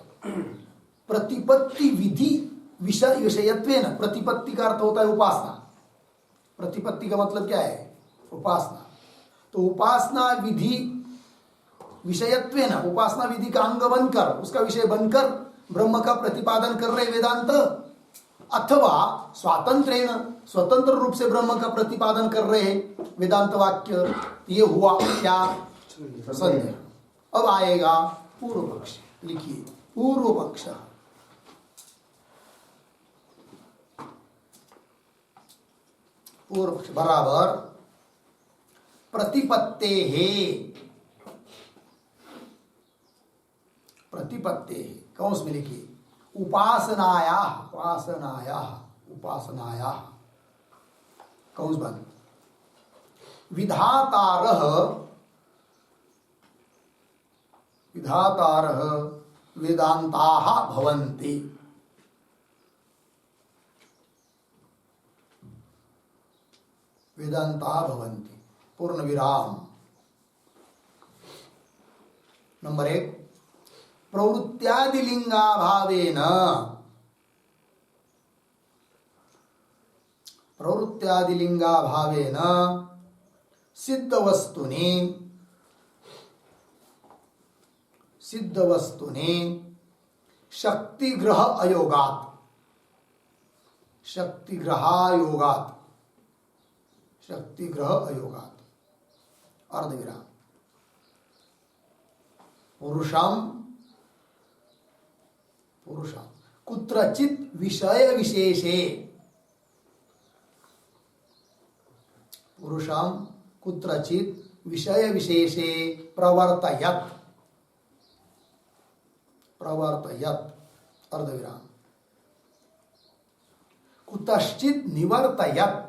प्रतिपत्ति विधि विषयत्वेन, प्रतिपत्ति का अर्थ होता है उपासना। प्रतिपत्ति का मतलब क्या है? उपासना। तो उपासना विधि विषयत्वेन, उपासना विधि का अंग बनकर, उसका विषय बनकर ब्रह्म का प्रतिपादन कर रहे वेदांत, अथवा स्वातंत्रेण, स्वतंत्र रूप से ब्रह्म का प्रतिपादन कर रहे हैं वेदांत वाक्य। ये हुआ क्या? संदेह। अब आएगा पूर्व पक्ष। लिखिए पूर्व पक्ष बराबर प्रतिपत्तेः कौंस में लिखिए उपासनायाः कौंस बंद विधातारः वेदांताः भवन्ति। पूर्ण विराम। नंबर 1 प्रवृत्त्यादिलिंगाभावेन सिद्ध वस्तुनि शक्तिग्रह अयोगात् अर्धविराम। पुरुषम कुत्रचित् विषय विशेषे प्रवर्तयत् अर्धविराम। कुतश्चित् निवर्तयच्च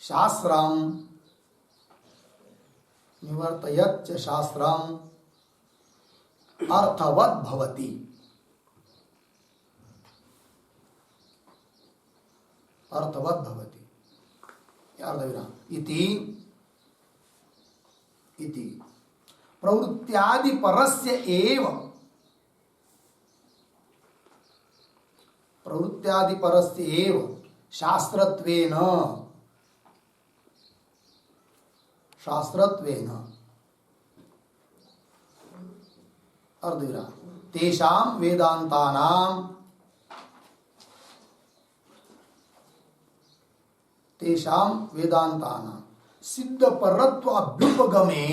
शास्त्रम् अर्थवत् भवति। अर्धविराम। इति प्रवृत्त्यादि परस्य एव शास्त्रत्वेन अर्धविराम तेषां वेदांतानां सिद्धपरत्वाभ्युपगमे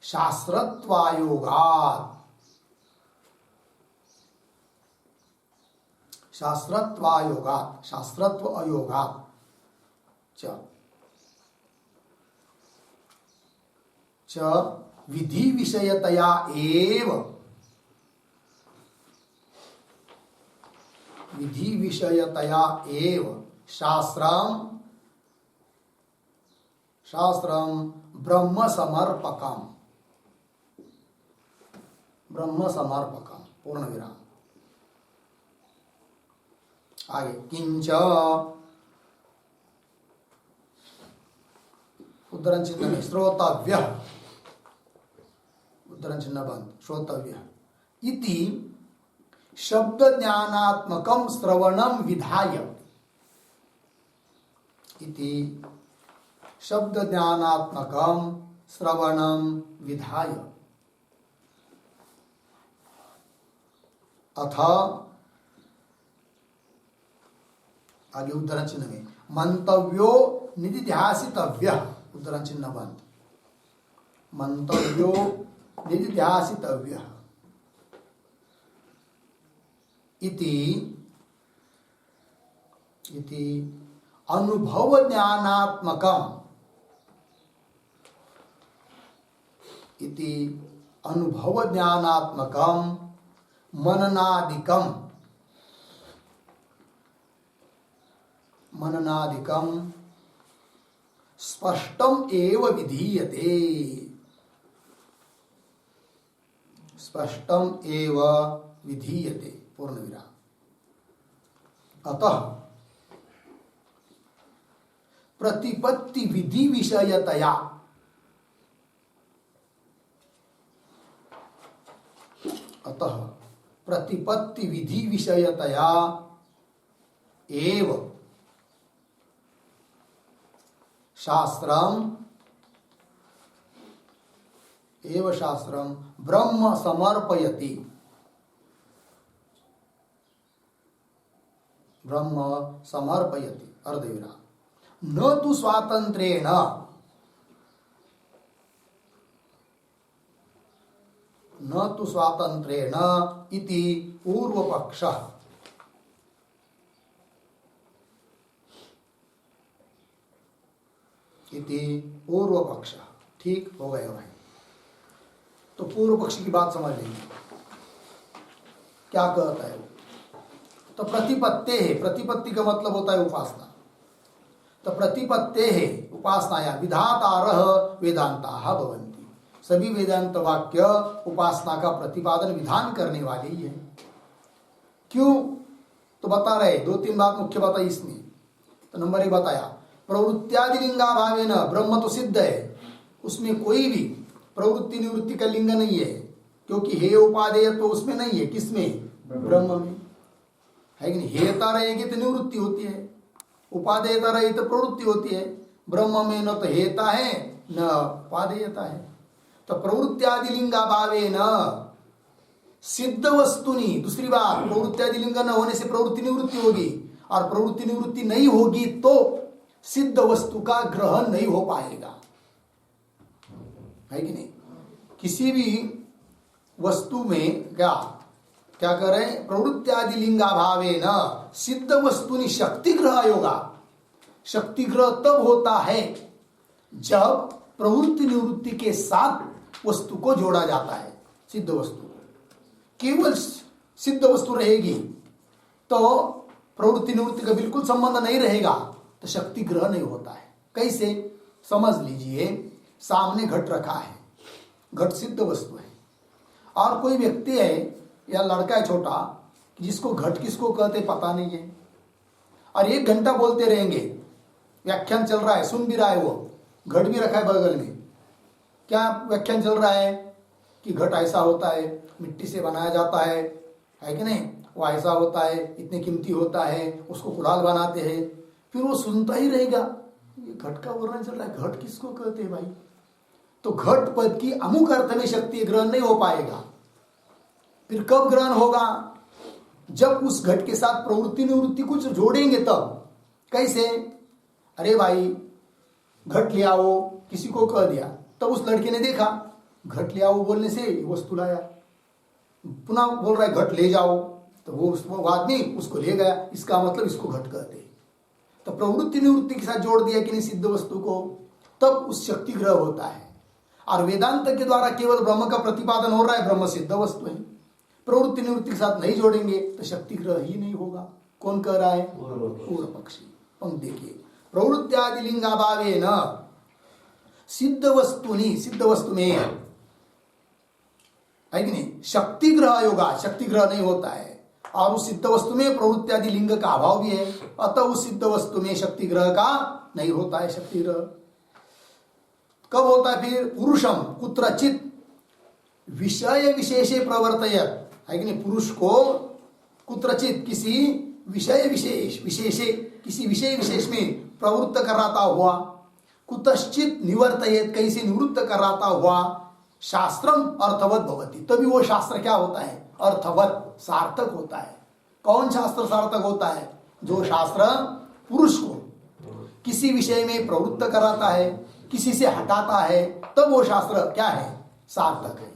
शास्त्रत्वायोगात् शास्त्रत्वायोगात् शास्त्रत्व अयोगात् च विधि विषयतया एव शास्त्रम ब्रह्म समर्पकम पूर्ण विराम। आगे किंच उद्धरण चिन्ह में श्रोतव्य, उद्धरण चिन्ह बंद, श्रोतव्य इति शब्द ज्ञानात्मकम श्रवणम विधाय, इति शब्द ज्ञानात्मकम श्रवणम विधाय अथ आगे उद्धरण चिन्ह में मंतव्यो निधिध्यासितव्य, उद्धरण चिन्ह बंद, मंतव्यो निधिध्यासितव्य इति अनुभव ज्ञानात्मकम, इति अनुभव ज्ञानात्मकम मननादिकम स्पष्टम एव विधीयते, स्पष्टम एव विधीयते पूर्ण विराम। अतः प्रतिपत्ति विधि विषयतया प्रतिपत्ति विधि विषयतया एव शास्त्रम ब्रह्म समर्पयति, अर्धविराम। न तु स्वातंत्रेण, इति पूर्वपक्षः, ठीक हो गया भाई। तो पूर्व पक्षी की बात समझ लेंगे क्या कहता है वो। तो प्रतिपत्ते है, प्रतिपत्ति का मतलब होता है उपासना। तो प्रतिपत्ते है उपासनाया विधातारः वेदांताः भवन्ति, सभी वेदांत वाक्य उपासना का प्रतिपादन विधान करने वाले ही है। क्यों? तो बता रहे, दो तीन बात मुख्य बताई इसमें। तो नंबर 1 बताया प्रवृत्त्यादि लिंगाभावेन ब्रह्म तो सिद्ध है, उसमें कोई भी प्रवृत्ति निवृत्ति का लिंग नहीं है, क्योंकि हे उपादेय तो उसमें नहीं है। किसमें? ब्रह्म में है कि नहीं? हेता रहेगी तो निवृत्ति होती है, उपादेयता रही तो प्रवृत्ति होती है। ब्रह्म में न तो हेता है न उपादेयता है। तो प्रवृत्त्यादि लिंगाभावेन सिद्ध वस्तुनि, दूसरी बात प्रवृत्त्यादि लिंग न होने से प्रवृत्ति निवृत्ति होगी, और प्रवृत्ति निवृत्ति नहीं होगी तो सिद्ध वस्तु का ग्रहण नहीं हो पाएगा, है कि नहीं? किसी भी वस्तु में क्या क्या करें? प्रवृत्त्यादि लिंगाभावेन सिद्ध वस्तुनि शक्ति ग्रह योगा। शक्ति ग्रह तब होता है जब प्रवृत्ति निवृत्ति के साथ वस्तु को जोड़ा जाता है। सिद्ध वस्तु केवल सिद्ध वस्तु रहेगी तो प्रवृत्ति निवृत्ति का बिल्कुल संबंध नहीं रहेगा, तो शक्ति ग्रह नहीं होता है। कैसे? समझ लीजिए, सामने घट रखा है, घट सिद्ध वस्तु है, और कोई व्यक्ति है या लड़का है छोटा जिसको घट किसको कहते पता नहीं है, और 1 घंटा बोलते रहेंगे, व्याख्यान चल रहा है, सुन भी रहा है, वो घट भी रखा है बगल में। क्या व्याख्यान चल रहा है कि घट ऐसा होता है, मिट्टी से बनाया जाता है कि नहीं, वो ऐसा होता है, इतने कीमती होता है, उसको कुलाल बनाते हैं। फिर वो सुनता ही रहेगा, ये घट का वर्णन चल रहा है, घट किसको कहते हैं भाई? तो घट पद की अमुक अर्थ में शक्ति ग्रहण नहीं हो पाएगा। फिर कब ग्रहण होगा? जब उस घट के साथ प्रवृत्ति निवृत्ति कुछ जोड़ेंगे तब। कैसे? अरे भाई घट ले आओ, किसी को कह दिया, तब उस लड़के ने देखा, घट ले आओ बोलने से वस्तु लाया। पुनः बोल रहा है घट ले जाओ, तो वो आदमी उसको ले गया, इसका मतलब इसको घट कहते हैं। तो प्रवृत्ति निवृत्ति के साथ जोड़ दिया कि नहीं सिद्ध वस्तु को, तब उस शक्ति ग्रह होता है। और वेदांत के द्वारा केवल ब्रह्म का प्रतिपादन हो रहा है, ब्रह्म सिद्ध वस्तु है। प्रवृत्ति निवृत्ति के साथ नहीं जोड़ेंगे तो शक्ति ग्रह ही नहीं होगा। कौन कह रहा है? पूर्व पक्षी। पंक्ति देखिए, प्रवृत्त्यादि लिंगाभावे न सिद्ध वस्तुनि, सिद्ध वस्तु में है कि नहीं शक्ति ग्रह होगा, शक्ति ग्रह नहीं होता है। और उस सिद्ध वस्तु में प्रवृत्त्यादि लिंग का अभाव भी है, अतः उस सिद्ध वस्तु में शक्ति ग्रह का नहीं होता है। शक्ति ग्रह कब होता है फिर? पुरुषम कुत्रचित विषय विशेषे प्रवर्तयत, है कि नहीं, पुरुष को कुत्रचित किसी विषय विशेषे, किसी विषय विशेष में प्रवृत्त कराता हुआ, कुतश्चित निवर्तयत, कहीं से निवृत्त कराता हुआ, शास्त्रम अर्थवत भवति, तभी वो शास्त्र क्या होता है? अर्थवत, सार्थक होता है। कौन शास्त्र सार्थक होता है? जो शास्त्र पुरुष को किसी विषय में प्रवृत्त कराता है, किसी से हटाता है, तब वो शास्त्र क्या है? सार्थक है।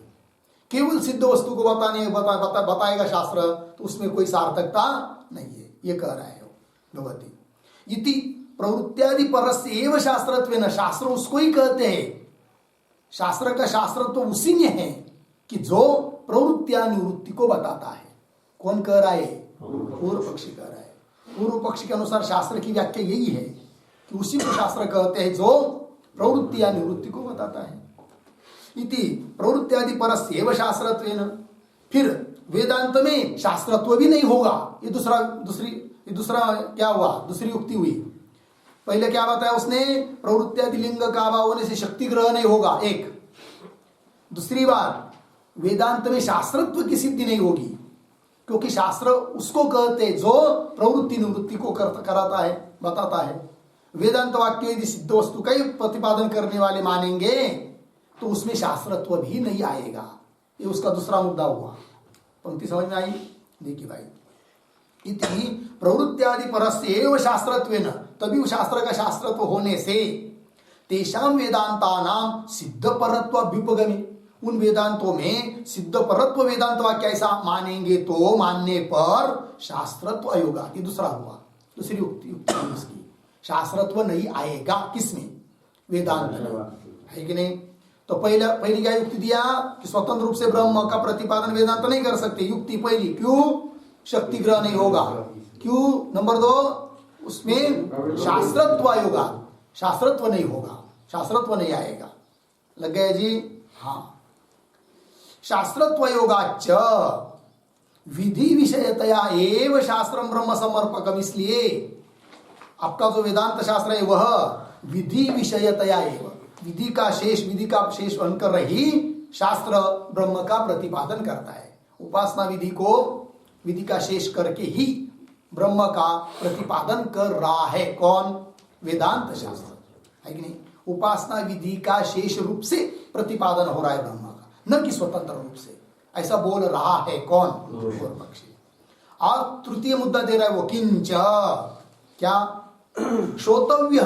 केवल सिद्ध वस्तु को बताएगा शास्त्र, तो उसमें कोई सार्थकता नहीं है, ये कह रहा है भगवती। इति प्रवृत्त्यादि परस्य एव शास्त्रत्वेन, शास्त्र उसको ही कहते हैं। शास्त्र का शास्त्र तो उसी में है कि जो प्रवृत्त्या निवृत्ति को बताता है। कौन कह रहा है? पूर्व पक्षी कह रहा है। पूर्व पक्षी के अनुसार शास्त्र की व्याख्या यही है कि उसी को शास्त्र कहते हैं जो प्रवृत्ति या निवृत्ति को बताता है। इति प्रवृत्त्यादि परस्य एव शास्त्रत्वेन, फिर वेदांत में शास्त्रत्व भी नहीं होगा। ये दूसरा क्या हुआ? दूसरी युक्ति हुई। पहले क्या बताया उसने? प्रवृत्त्यादि लिंग का अभाव होने से शक्ति ग्रह नहीं होगा, एक। दूसरी बात, वेदांत में शास्त्रत्व की सिद्धि नहीं होगी, क्योंकि शास्त्र उसको कहते जो प्रवृत्ति निवृत्ति को कराता है, बताता है। वेदांत वाक्य यदि सिद्ध वस्तु का ही प्रतिपादन करने वाले मानेंगे तो उसमें शास्त्रत्व भी नहीं आएगा। ये उसका दूसरा मुद्दा हुआ। पंक्ति समझ में आई? देखिए भाई, इति प्रवृत्त्यादि परस्य एव शास्त्रत्वेन, तभी उस शास्त्र का शास्त्रत्व होने से तेषां वेदांतानां सिद्ध परत्व अभ्युपगमे, उन वेदांतों में सिद्ध परत्व वेदांत वाक्य ऐसा मानेंगे तो मानने पर शास्त्रत्व अयोगा। ये दूसरा हुआ, दूसरी युक्ति उसकी। शास्त्रत्व नहीं आएगा किसमें? वेदांत में, है कि नहीं? तो पहली क्या युक्ति दिया कि स्वतंत्र रूप से ब्रह्म का प्रतिपादन वेदांत नहीं कर सकते। युक्ति पहली, क्यों? शक्ति ग्रह नहीं होगा। क्यों? नंबर 2, उसमें शास्त्रत्व आएगा, शास्त्रत्व नहीं होगा, शास्त्रत्व नहीं आएगा। लग गया जी? हाँ। शास्त्रत्व योगाच विधि विषयतया एव शास्त्रम ब्रह्म समर्पकम, इसलिए आपका जो वेदांत शास्त्र है वह विधि विषयतया एव, विधि का शेष बनकर ही शास्त्र ब्रह्म का प्रतिपादन करता है। उपासना विधि का शेष करके ही ब्रह्म का प्रतिपादन कर रहा है। कौन? वेदांत शास्त्र, है कि नहीं? उपासना विधि का शेष रूप से प्रतिपादन हो रहा है ब्रह्म का, न कि स्वतंत्र रूप से। ऐसा बोल रहा है कौन? पूर्व पक्षी। और तृतीय मुद्दा दे रहा है वो, किंच, क्या? श्रोतव्य,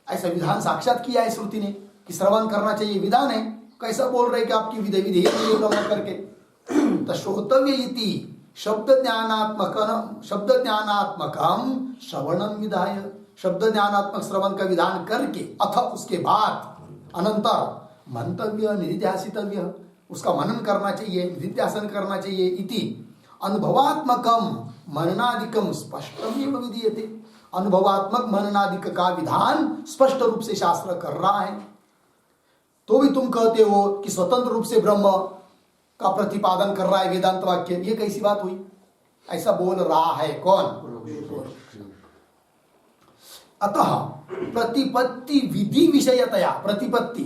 ऐसा विधान साक्षात किया है श्रुति ने कि श्रवण करना चाहिए, विधान है। कैसा बोल रहे कि आपकी विधेय करके? तो श्रोतव्य इति शब्द ज्ञानात्मकम श्रवणम विधाय, शब्द ज्ञानात्मक श्रवण का विधान करके अथ उसके बाद अनंतर मंतव्य निधिध्यासितव्य, उसका मनन करना चाहिए, निधिध्यासन करना चाहिए। इति अनुभवात्मकम मननादिकम स्पष्टमेव विधीयते, अनुभवात्मक मननादिक का विधान स्पष्ट रूप से शास्त्र कर रहा है। तो भी तुम कहते हो कि स्वतंत्र रूप से ब्रह्म का प्रतिपादन कर रहा है वेदांत वाक्य, ये कैसी बात हुई? ऐसा बोल रहा है कौन? अतः प्रतिपत्ति विधि विषयतया, प्रतिपत्ति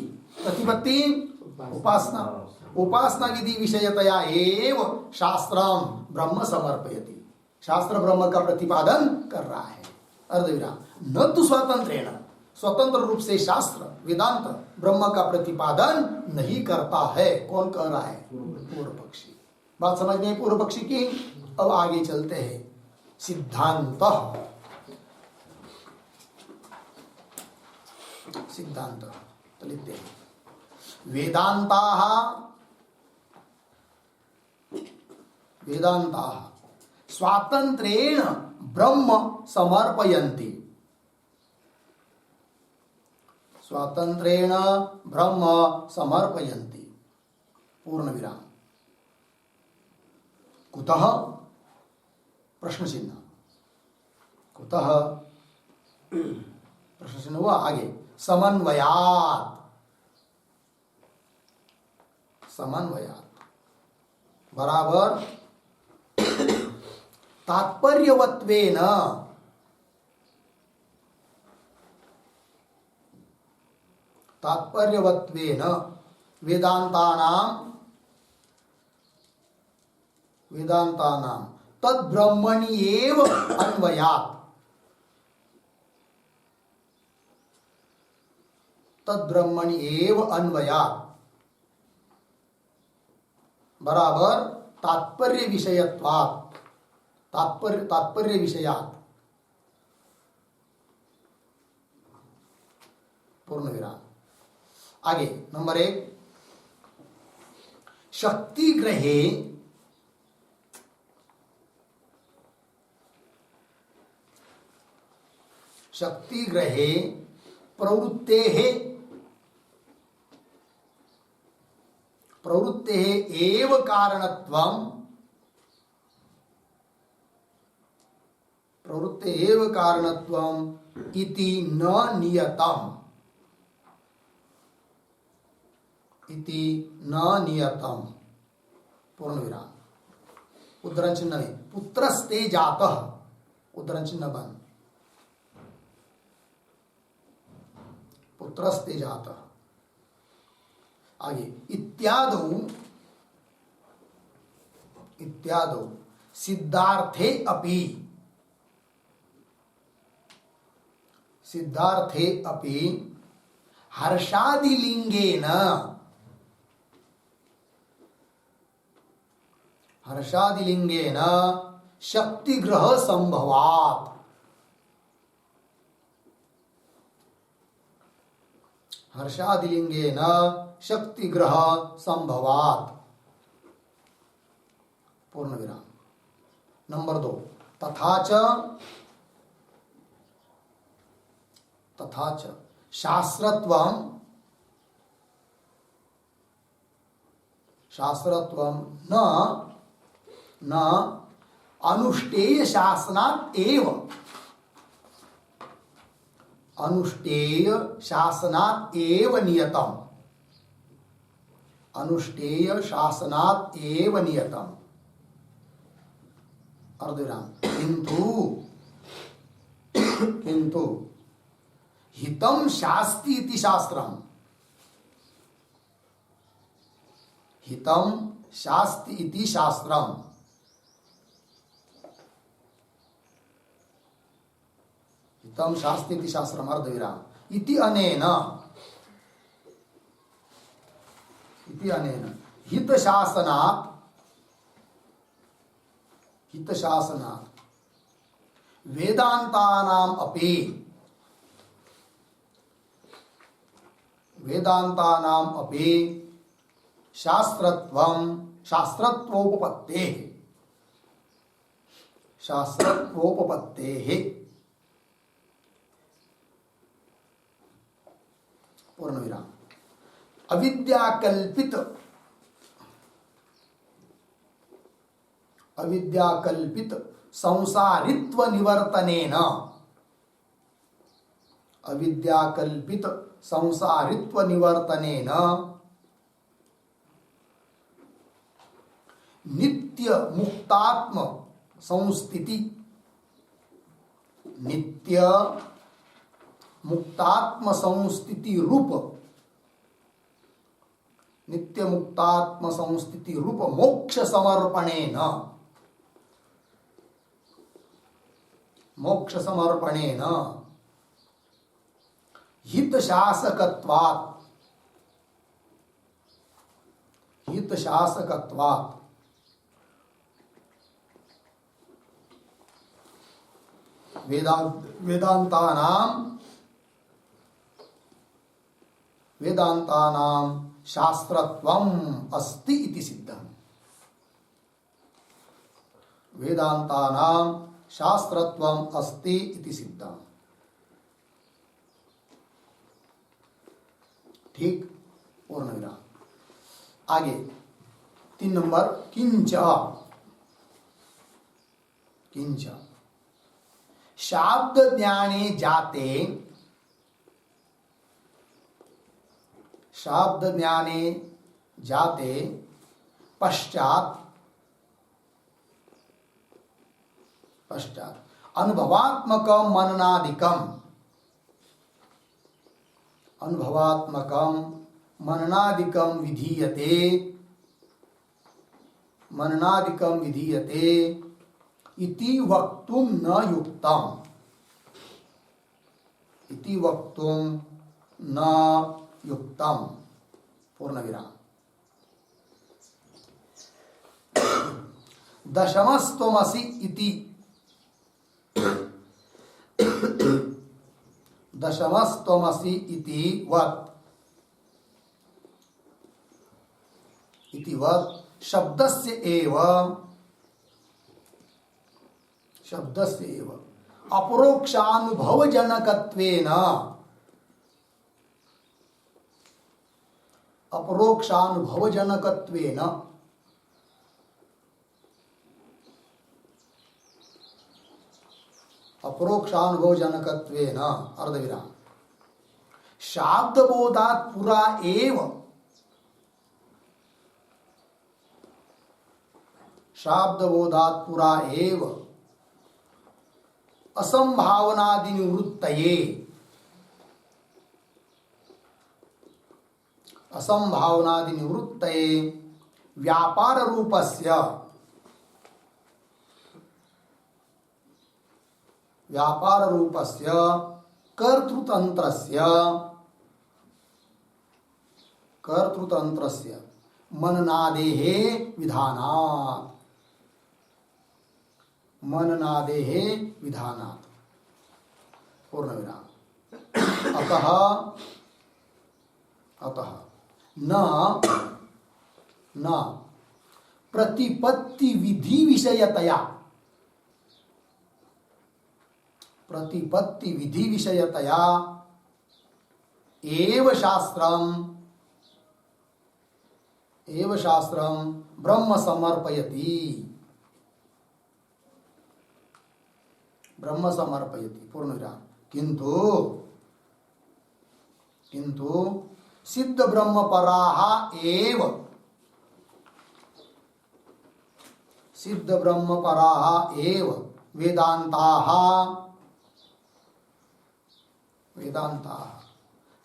उपासना विधि विषयतया एव शास्त्रम ब्रह्म समर्पयति, शास्त्र ब्रह्म का प्रतिपादन कर रहा है। अर्धविराम। न तो स्वतंत्र रूप से शास्त्र वेदांत ब्रह्म का प्रतिपादन नहीं करता है। कौन कह रहा है? पूर्व पक्षी। बात समझ में पूर्व पक्षी की। अब आगे चलते हैं। सिद्धांत तो लिखते हैं, वेदांता स्वातंत्र्येण ब्रह्म समर्पयन्ति। स्वातंत्र्येण ब्रह्म समर्पयन्ति। पूर्ण विराम। कुतः? प्रश्न चिन्ह। कुतः? प्रश्न चिन्ह हुआ आगे। समन्वयात्। समन्वयात् बराबर तात्पर्यवत्वेन। तात्पर्यवत्वेन वेदांतानां तद्ब्रह्मणि एव अन्वयात्। तद्ब्रह्मणि एव अन्वयात् बराबर तात्पर्य विषयत्वात्। तात्पर्य विषयात्। पूर्ण विराम। आगे नंबर 1, शक्तिग्रहे प्रवृत्तेः एव कारणत्वं। प्रवृत्तेः एव कारणत्वम् इति न नियतम्। इति न नियतम्। पूर्ण विराम। उद्धरण चिन्ह में पुत्रस्ते जातः। उद्धरण चिन्ह बंद। पुत्रस्ते जातः। आगे इत्यादौ सिद्धार्थे अपि हर्षादिलिंगेन शक्तिग्रह संभवात्। हर्षादिलिंगेन शक्तिग्रह संभवात्। पूर्ण विराम। नंबर 2, तथा च शास्त्रत्वं न अनुष्ठेय शासनात् एव। अनुष्ठेय शासनात् एव नियतम्। अनुष्ठेय शासनात् एव नियतम्। अर्धविराम। किंतु हितं शास्ति इति शास्त्रम्। हितं शास्ति इति शास्त्रम्। हितं शास्ति इति शास्त्रम्। अर्धविराम। इति अनेन हितशासनात् वेदांतानाम् अपि शास्त्रत्वोपपत्तेः। पूर्ण विराम। अविद्याकल्पित संसारित्व निवर्तनेन। अविद्याकल्पित संसारित्व निवर्तनेन नित्य मुक्तात्म संस्थिति। नित्य मुक्तात्म संस्थिति रूप मोक्ष समर्पणेन हितशासकत्वात् वेदांतानां शास्त्रत्वम् अस्ति इति सिद्धम्। वेदांतानां शास्त्रत्वम् अस्ति इति सिद्धम्। ठीक, पूर्ण विराम। आगे 3 नंबर, किंच किंच शाब्द ज्ञाने जाते, शाब्द ज्ञाने जाते पश्चात अनुभवात्मकं मननादिकं, अनुभवात्मकं मननादिकं विधीयते, मननादिकं विधीयते इति वक्तुं न युक्तम्, इति वक्तुं न युक्तम्। पूर्ण विराम। दशमस्त्वमसि इति, दशमस्त्वमसि इति वत्, इति वत् शब्दस्य एव, शब्दस्य एव अपरोक्षानुभवजनकत्वेन, अपरोक्षानुभवजनकत्वेन अपरोक्षानुभवजनकत्वेन अर्धविराम शाब्दबोधात् पुरा एव, शाब्दबोधात् पुरा एव असंभावनादि निवृत्तये, असंभावनादि निवृत्तये व्यापार रूपस्य, व्यापार रूपस्य कर्तृतंत्रस्य, कर्तृतंत्रस्य मननादेः विधानात्, मननादेः विधानात्। पूर्ण विराम। अतः, अतः न प्रतिपत्ति विधि विषयतया, प्रतिपत्ति विधि विषयतया एव शास्त्रम्, एव शास्त्रम् ब्रह्म समर्पयति, ब्रह्म समर्पयति। पूर्ण विराम। किंतु, किंतु सिद्ध ब्रह्म पराः एव, सिद्ध ब्रह्म पराः एव वेदांताः, वेदांताः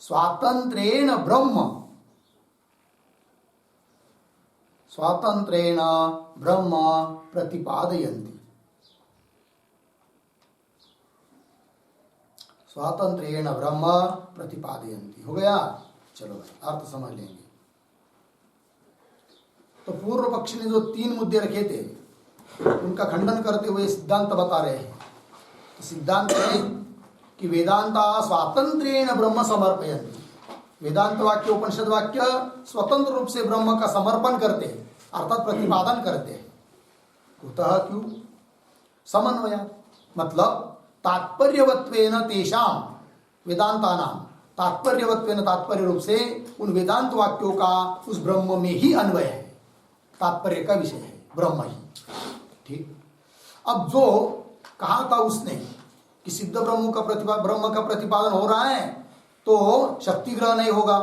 स्वातंत्रेण ब्रह्म, स्वातंत्रेण ब्रह्म प्रतिपादयन्ति, स्वातंत्रेण ब्रह्म प्रतिपादयन्ति। हो गया? चलो भाई अर्थ समझ लेंगे। तो पूर्व पक्षी ने जो 3 मुद्दे रखे थे उनका खंडन करते हुए सिद्धांत बता रहे हैं। तो सिद्धांत है कि वेदांता स्वातंत्रेण ब्रह्म समर्पयन्ति, वेदांत वाक्य उपनिषद वाक्य स्वतंत्र रूप से ब्रह्म का समर्पण करते हैं, अर्थात प्रतिपादन करते हैं। कुतः? क्यों? समन्वय, मतलब तात्पर्यवत्वेन तेषां वेदांतानां, तात्पर्यवत्वेन तात्पर्य रूप से उन वेदांत वाक्यों का उस ब्रह्म में ही अन्वय है, तात्पर्य का विषय है ब्रह्म ही। ठीक। अब जो कहा था उसने कि सिद्ध ब्रह्म का प्रतिपादन हो रहा है तो शक्ति ग्रह नहीं होगा,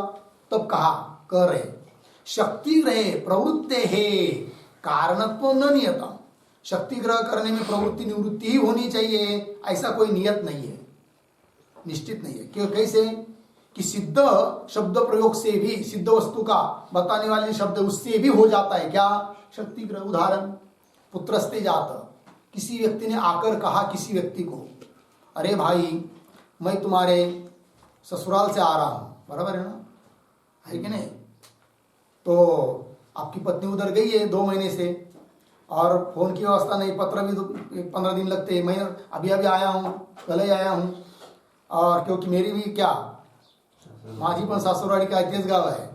तब कहा कह रहे शक्ति ग्रहे प्रवृत्ते है कारणत्व न नियतम, शक्ति ग्रह करने में प्रवृत्ति निवृत्ति ही होनी चाहिए, ऐसा कोई नियत नहीं है, निश्चित नहीं है। क्यों? कैसे कि सिद्ध शब्द प्रयोग से भी, सिद्ध वस्तु का बताने वाले शब्द उससे भी हो जाता है क्या? शक्ति ग्रह। उदाहरण, पुत्रस्ते जात, किसी व्यक्ति ने आकर कहा किसी व्यक्ति को, अरे भाई मैं तुम्हारे ससुराल से आ रहा हूं, बराबर है ना, है कि नहीं? तो आपकी पत्नी उधर गई है 2 महीने से और फोन की व्यवस्था नहीं, पत्र भी 15 दिन लगते, मैं अभी अभी आया हूँ, कल ही आया हूँ, और क्योंकि मेरी भी क्या माझी पण सासुराली का तेज गाँव है,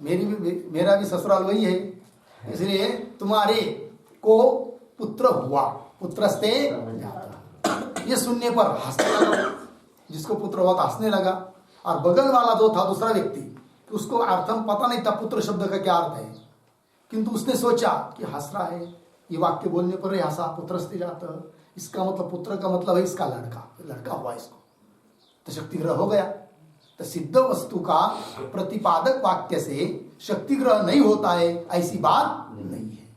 मेरा भी ससुराल वही है, इसलिए तुम्हारे को पुत्र हुआ, पुत्रस्ते जातः। ये सुनने पर हंसने लगा, जिसको पुत्र हुआ था हंसने लगा। और बगल वाला जो था दूसरा व्यक्ति, उसको अर्थम पता नहीं था पुत्र शब्द का क्या अर्थ है, किंतु उसने सोचा कि हंस रहा है, ये वाक्य बोलने पर ही हंसा, पुत्रस्ते जातः, इसका मतलब पुत्र का मतलब है इसका लड़का, लड़का हुआ इसको, तो शक्ति ग्रह हो गया। तो सिद्ध वस्तु का प्रतिपादक वाक्य से शक्ति ग्रह नहीं होता है ऐसी बात नहीं है।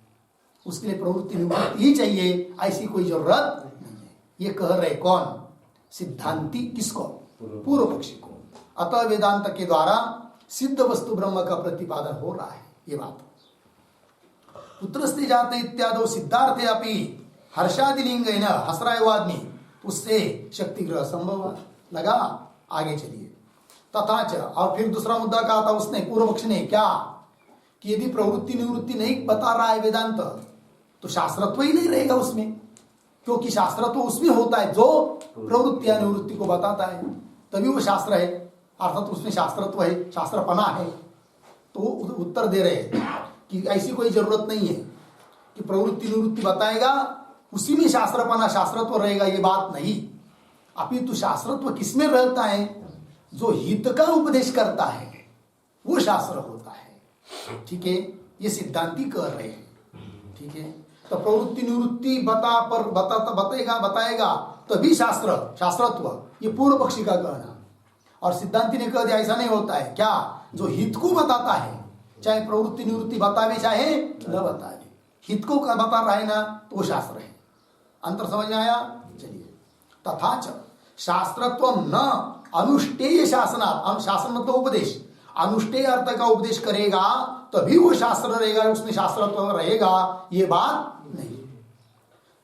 उसके लिए प्रवृत्ति निवृत्ति ही चाहिए, ऐसी कोई जरूरत नहीं है। ये कह रहे कौन? सिद्धांती। किसको? पूर्व पक्षी को। अतः वेदांत के द्वारा सिद्ध वस्तु ब्रह्म का प्रतिपादन हो रहा है। ये बात पुत्रस्ते जाते इत्यादि सिद्धार्थे अपनी हर्षादिलिंग है ना, हंस रहा है वो आदमी, उससे शक्ति ग्रह संभव लगा। आगे चलिए। तथा च, और फिर दूसरा मुद्दा कहा था उसने, पूर्व पक्ष ने, क्या कि यदि प्रवृत्ति निवृत्ति नहीं बता रहा है वेदांत, तो शास्त्रत्व ही नहीं रहेगा उसमें, क्योंकि शास्त्रत्व उसमें होता है जो प्रवृत्ति या निवृत्ति को बताता है, तभी वो शास्त्र है, अर्थात उसमें शास्त्रत्व है, शास्त्रपना है। तो उत्तर दे रहे कि ऐसी कोई जरूरत नहीं है कि प्रवृत्ति निवृत्ति बताएगा उसी में शास्त्रपना शास्त्रत्व रहेगा, ये बात नहीं। अपितु शास्त्रत्व किसमें रहता है? जो हित का उपदेश करता है वो शास्त्र होता है। ठीक है, ये सिद्धांती कह रहे हैं। ठीक है, तो प्रवृत्ति निवृत्ति बताएगा तभी शास्त्रत्व, ये पूर्व पक्षी का कहना। और सिद्धांती ने कह दिया ऐसा नहीं होता है। क्या? जो हित को बताता है, चाहे प्रवृत्ति निवृत्ति बतावे चाहे न बतावे, हित को बता रहा है ना, तो वो शास्त्र है। अंतर समझ में आया? चलिए। तथा च शास्त्रत्व न अनुष्ठेय शासनात्, शासन मतलब उपदेश, अनुष्ठेय अर्थ का उपदेश करेगा तभी वो शास्त्र रहेगा, उसमें शास्त्रत्व रहेगा, ये बात नहीं।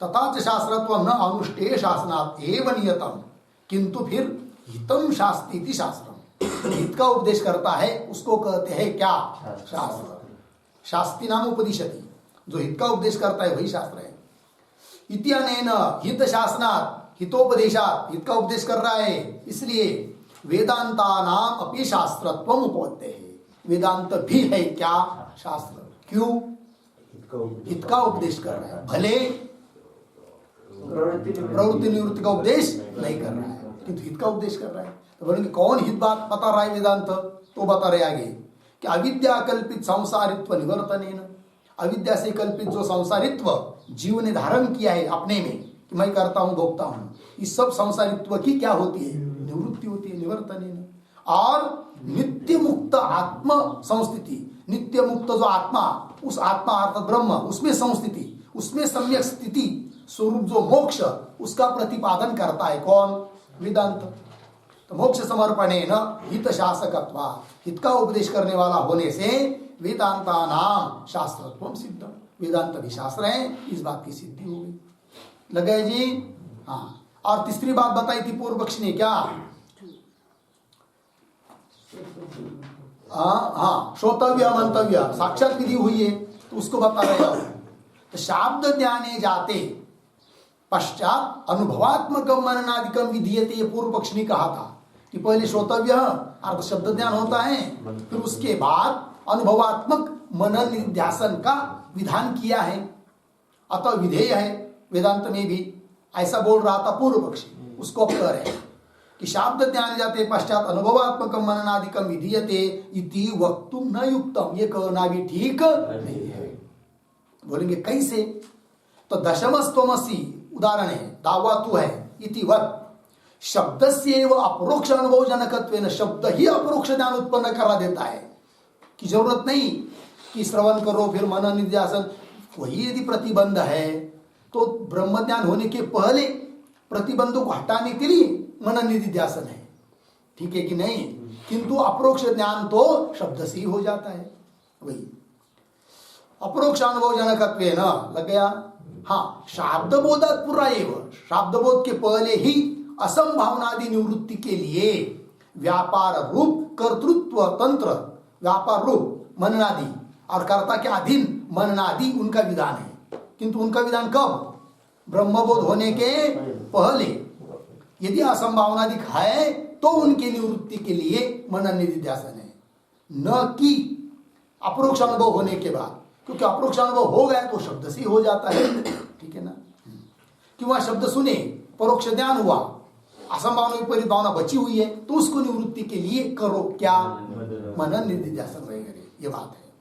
तथा च शास्त्रत्व न अनुष्ठेय शासनात् एव नियतम, किंतु फिर हितम शास्तीति शास्त्रम, हित का उपदेश करता है उसको कहते हैं क्या? शास्त्र। शास्ति नाम उपदिशति, जो हित का उपदेश करता है वही शास्त्र है। इत्यनेन हित शासनात्, हितोपदेशात्, हित का उपदेश कर रहा है, इसलिए वेदांता नाम अपि शास्त्रत्व उपपत्ते है, वेदांत भी है क्या? शास्त्र। क्यों? हित का उपदेश कर रहा है, भले प्रवृत्ति निवृत्ति का उपदेश नहीं कर रहा है, किंतु हित का उपदेश कर रहा है। तो बोलेंगे कौन हित बात बता रहा है वेदांत? तो बता रहे आगे कि अविद्या कल्पित संसारित्व निवर्तनेन, अविद्या से कल्पित जो संसारित्व जीव ने धारण किया है अपने में कि मैं करता हूं भोगता हूं, इस सब संसारित्व की क्या होती है? निवृत्ति होती है, निवर्तनेन। और नित्य मुक्त आत्म संस्थिति, नित्य मुक्त जो आत्मा, उस आत्मा अर्थात ब्रह्म, उसमें संस्थिति, उसमें सम्यक स्थिति स्वरूप जो मोक्ष, उसका प्रतिपादन करता है कौन? वेदांत। तो मोक्ष समर्पणे न हित शासकत्वा, हित का उपदेश करने वाला होने से वेदांता नाम शास्त्रत्व सिद्ध, वेदांत भी शास्त्र है, इस बात की सिद्धि हो गई। लगे जी? हाँ। और तीसरी बात बताई थी पूर्व पक्ष ने, क्या? हाँ, श्रोतव्य मंतव्य, साक्षात विधि हुई है, तो उसको बता रहे हो। तो शाब्द ध्याने जाते पश्चात अनुभवात्मक मननादिकम विधीयते, ये पूर्व पक्ष ने कहा था कि पहले श्रोतव्य अर्थ शब्द ध्यान होता है, फिर उसके बाद अनुभवात्मक मनन निध्यासन का विधान किया है, अतः विधेय है। वेदांत में भी ऐसा बोल रहा था पूर्व पक्षी, उसको कह रहे हैं कि शाब्द ध्यान जाते पश्चात अनुभवात्मक मननादिकम विधीयते इति वक्तुम न युक्तम, ये कहना भी ठीक नहीं है। बोलेंगे कैसे? तो दशमस्त्वमसि उदाहरण है, दावा तू है इति वत् शब्दस्यैव अपरोक्ष अनुभव जनकत्वेन, शब्द ही अपरोक्ष ज्ञान उत्पन्न करा देता है कि जरूरत नहीं कि श्रवण करो फिर मनन निध्यासन। वही यदि प्रतिबंध है तो ब्रह्म ज्ञान होने के पहले प्रतिबंधों को हटाने के लिए मनन निधिध्यासन है, ठीक है कि नहीं? किंतु अपरोक्ष ज्ञान तो शब्द से ही हो जाता है, वही अपरोक्ष अनुभव जनकत्वेन लग गया। हाँ, शाब्द बोधात् पूर्व एव, शाब्द बोध के पहले ही असंभावनादि निवृत्ति के लिए व्यापार रूप कर्तृत्व तंत्र, व्यापार रूप मननादि और कर्ता के अधीन मननादि उनका विधान है, किंतु उनका विधान कब? ब्रह्मबोध होने के पहले। यदि असंभावनादि है तो उनके निवृत्ति के लिए मनन निधिध्यासन है, न कि अपरोक्ष अनुभव होने के बाद, क्योंकि अप्रोक्ष अनुभव हो गया तो शब्द से ही हो जाता है, ठीक है ना। किंवा शब्द सुने, परोक्ष ज्ञान हुआ, असंभावना विपरीत भावना बची हुई है, तो उसको निवृत्ति के लिए करो क्या, मनन निधिध्यासन वगैरह, ये बात है।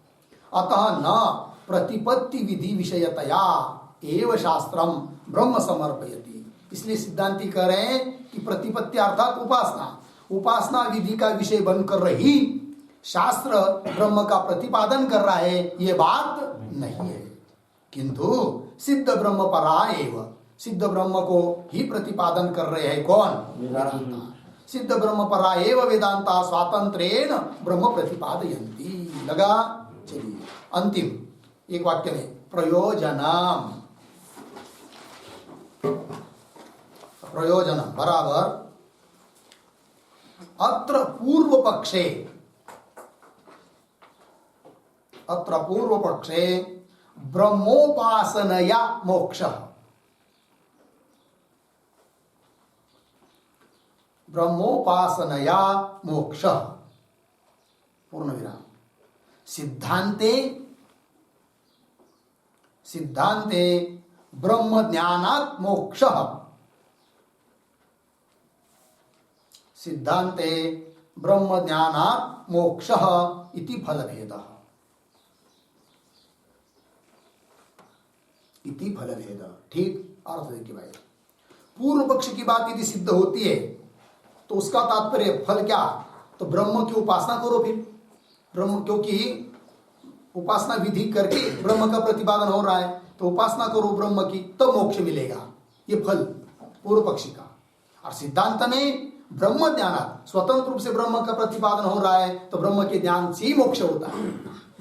अतः न प्रतिपत्ति विधि विषयतया एव शास्त्रम ब्रह्म समर्पयति। इसलिए सिद्धांती कह रहे हैं कि प्रतिपत्ति अर्थात उपासना, उपासना विधि का विषय बनकर रही शास्त्र ब्रह्म का प्रतिपादन कर रहा है, ये बात नहीं है। किंतु सिद्ध ब्रह्म परा एव, सिद्ध ब्रह्म को ही प्रतिपादन कर रहे हैं कौन, वेदांता। सिद्ध ब्रह्म परा एव वेदांता स्वातंत्रेण ब्रह्म प्रतिपादयन्ति। लगा, चलिए अंतिम एक वाक्य में प्रयोजनम, प्रयोजन बराबर अत्र पूर्व पक्षे, अत्र पूर्व पक्षे ब्रह्मोपासनया मोक्षः, ब्रह्मोपासनया मोक्षः पूर्ण विराम। सिद्धांते, सिद्धांते ब्रह्म ज्ञानात् मोक्षः, सिद्धांते ब्रह्म ज्ञानात् मोक्षः इति फलभेदः, इति फलभेद। ठीक अर्थ देखिए भाई, पूर्व पक्ष की बात यदि सिद्ध होती है तो उसका तात्पर्य फल क्या, तो ब्रह्म की उपासना करो फिर ब्रह्म, क्योंकि उपासना विधि करके ब्रह्म का प्रतिपादन हो रहा है, तो उपासना करो ब्रह्म की, तब मोक्ष मिलेगा, ये फल पूर्व पक्षी का। और सिद्धांत में ब्रह्म ज्ञान, स्वतंत्र रूप से ब्रह्म का प्रतिपादन हो रहा है, तो ब्रह्म के ज्ञान से ही मोक्ष होता है,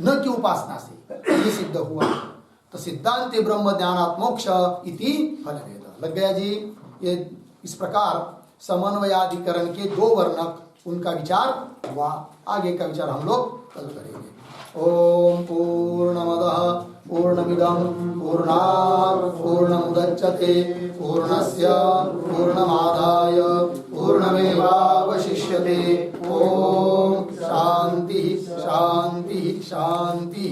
न कि उपासना से, ये सिद्ध हुआ। तो सिद्धांत ब्रह्म ज्ञानात् मोक्ष इति फलभेद। लग गया जी। ये इस प्रकार समन्वयाधिकरण के दो वर्णक, उनका विचार हुआ। आगे का विचार हम लोग कल करेंगे। ओम पूर्णमदः पूर्णमिदं पूर्णात् पूर्णमुदच्यते पूर्णस्य पूर्णमादाय पूर्णमेवावशिष्यते। ओम शांति शांति शांति।